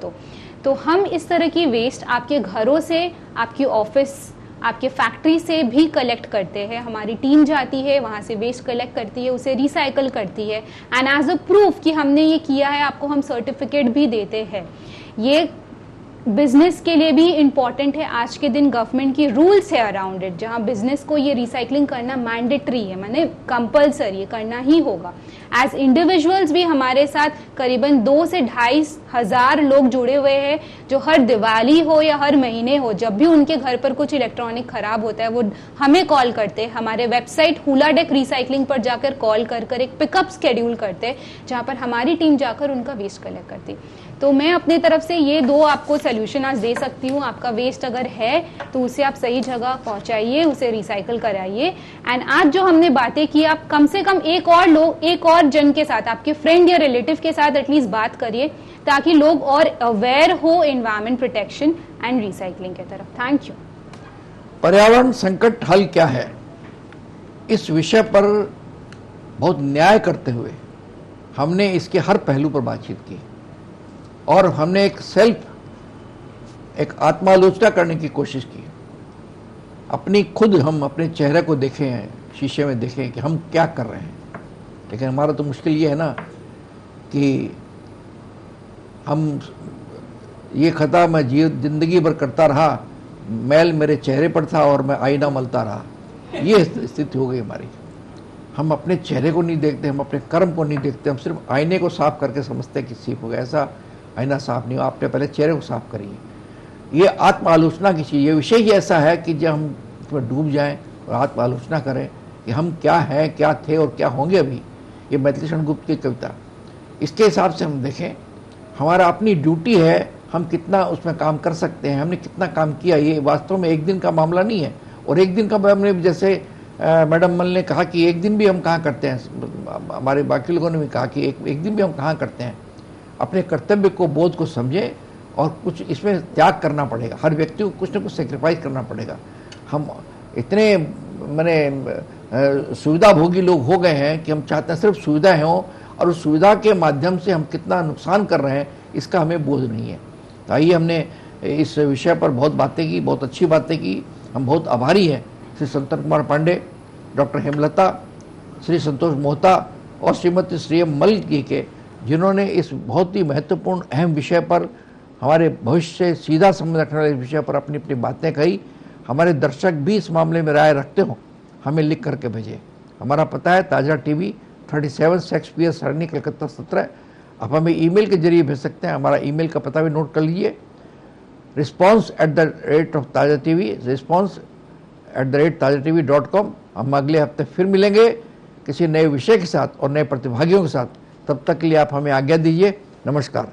तो हम इस तरह की वेस्ट आपके घरों से, आपकी ऑफिस, आपके फैक्ट्री से भी कलेक्ट करते हैं। हमारी टीम जाती है, वहाँ से वेस्ट कलेक्ट करती है, उसे रिसाइकल करती है, एंड एज अ प्रूफ कि हमने ये किया है आपको हम सर्टिफिकेट भी देते हैं। ये बिजनेस के लिए भी इम्पॉर्टेंट है। आज के दिन गवर्नमेंट की रूल्स है अराउंड इट, जहां बिजनेस को ये रिसाइकलिंग करना मैंडेटरी है, माने कंपलसरी करना ही होगा। एज इंडिविजुअल्स भी हमारे साथ करीबन 2 से 2.5 हजार लोग जुड़े हुए हैं, जो हर दिवाली हो या हर महीने हो, जब भी उनके घर पर कुछ इलेक्ट्रॉनिक खराब होता है वो हमें कॉल करते हैं। हमारे वेबसाइट हुलाडेक रिसाइकलिंग पर जाकर कॉल कर एक पिकअप शेड्यूल करते हैं, जहां पर हमारी टीम जाकर उनका वेस्ट कलेक्ट करती। तो मैं अपनी तरफ से ये 2 आपको सोल्यूशन आज दे सकती हूँ। आपका वेस्ट अगर है तो उसे आप सही जगह पहुंचाइए, उसे रिसाइकल कराइए। एंड आज जो हमने बातें की, आप कम से कम एक और जन के साथ, आपके फ्रेंड या रिलेटिव के साथ एटलीस्ट बात करिए, ताकि लोग और अवेयर हो एनवायरमेंट प्रोटेक्शन एंड रिसाइकलिंग की तरफ। Thank you. पर्यावरण संकट हल क्या है, इस विषय पर बहुत न्याय करते हुए हमने इसके हर पहलू पर बातचीत की और हमने एक आत्मालोचना करने की कोशिश की। हम अपने चेहरे को देखें, शीशे में देखें कि हम क्या कर रहे हैं। लेकिन हमारा तो मुश्किल ये है ना कि हम ये खता मैं जिंदगी भर करता रहा, मैल मेरे चेहरे पर था और मैं आईना मलता रहा। ये स्थिति हो गई हमारी। हम अपने चेहरे को नहीं देखते, हम अपने कर्म को नहीं देखते, हम सिर्फ आईने को साफ करके समझते हैं कि सीख हो गया। ऐसा आईना साफ नहीं हो, आपने पहले चेहरे को साफ करिए। ये आत्म आलोचना की चीज़, ये विषय ही ऐसा है कि जब हम उसमें डूब जाएं और आत्म आलोचना करें कि हम क्या हैं, क्या थे और क्या होंगे अभी। ये मैथिली शरण गुप्त की कविता, इसके हिसाब से हम देखें हमारा अपनी ड्यूटी है, हम कितना उसमें काम कर सकते हैं, हमने कितना काम किया। ये वास्तव में एक दिन का मामला नहीं है। और एक दिन का हमने, जैसे मैडम मल ने कहा कि एक दिन भी हम कहाँ करते हैं, हमारे बाकी लोगों ने भी कहा कि एक दिन भी हम कहाँ करते हैं। अपने कर्तव्य को, बोध को समझें और कुछ इसमें त्याग करना पड़ेगा। हर व्यक्ति को कुछ न कुछ सेक्रीफाइस करना पड़ेगा। हम इतने सुविधा भोगी लोग हो गए हैं कि हम चाहते हैं सिर्फ सुविधाएं हों, और उस सुविधा के माध्यम से हम कितना नुकसान कर रहे हैं इसका हमें बोध नहीं है। तो आइए, हमने इस विषय पर बहुत बातें की, बहुत अच्छी बातें की। हम बहुत आभारी हैं श्री संतन कुमार पांडे, डॉक्टर हेमलता, श्री संतोष मोहता और श्रीमती श्रीएम मल जी के, जिन्होंने इस बहुत ही महत्वपूर्ण अहम विषय पर, हमारे भविष्य से सीधा संबंध रखने वाले विषय पर अपनी अपनी बातें कही। हमारे दर्शक भी इस मामले में राय रखते हो, हमें लिख करके भेजें। हमारा पता है ताज़ा टीवी 37 शेक्सपियर सरनी, कलकत्ता 17। आप हमें ईमेल के जरिए भेज सकते हैं। हमारा ईमेल का पता भी नोट कर लीजिए, response@taza.tv, response@taza.tv.com। हम अगले हफ्ते फिर मिलेंगे किसी नए विषय के साथ और नए प्रतिभागियों के साथ। तब तक के लिए आप हमें आज्ञा दीजिए। नमस्कार।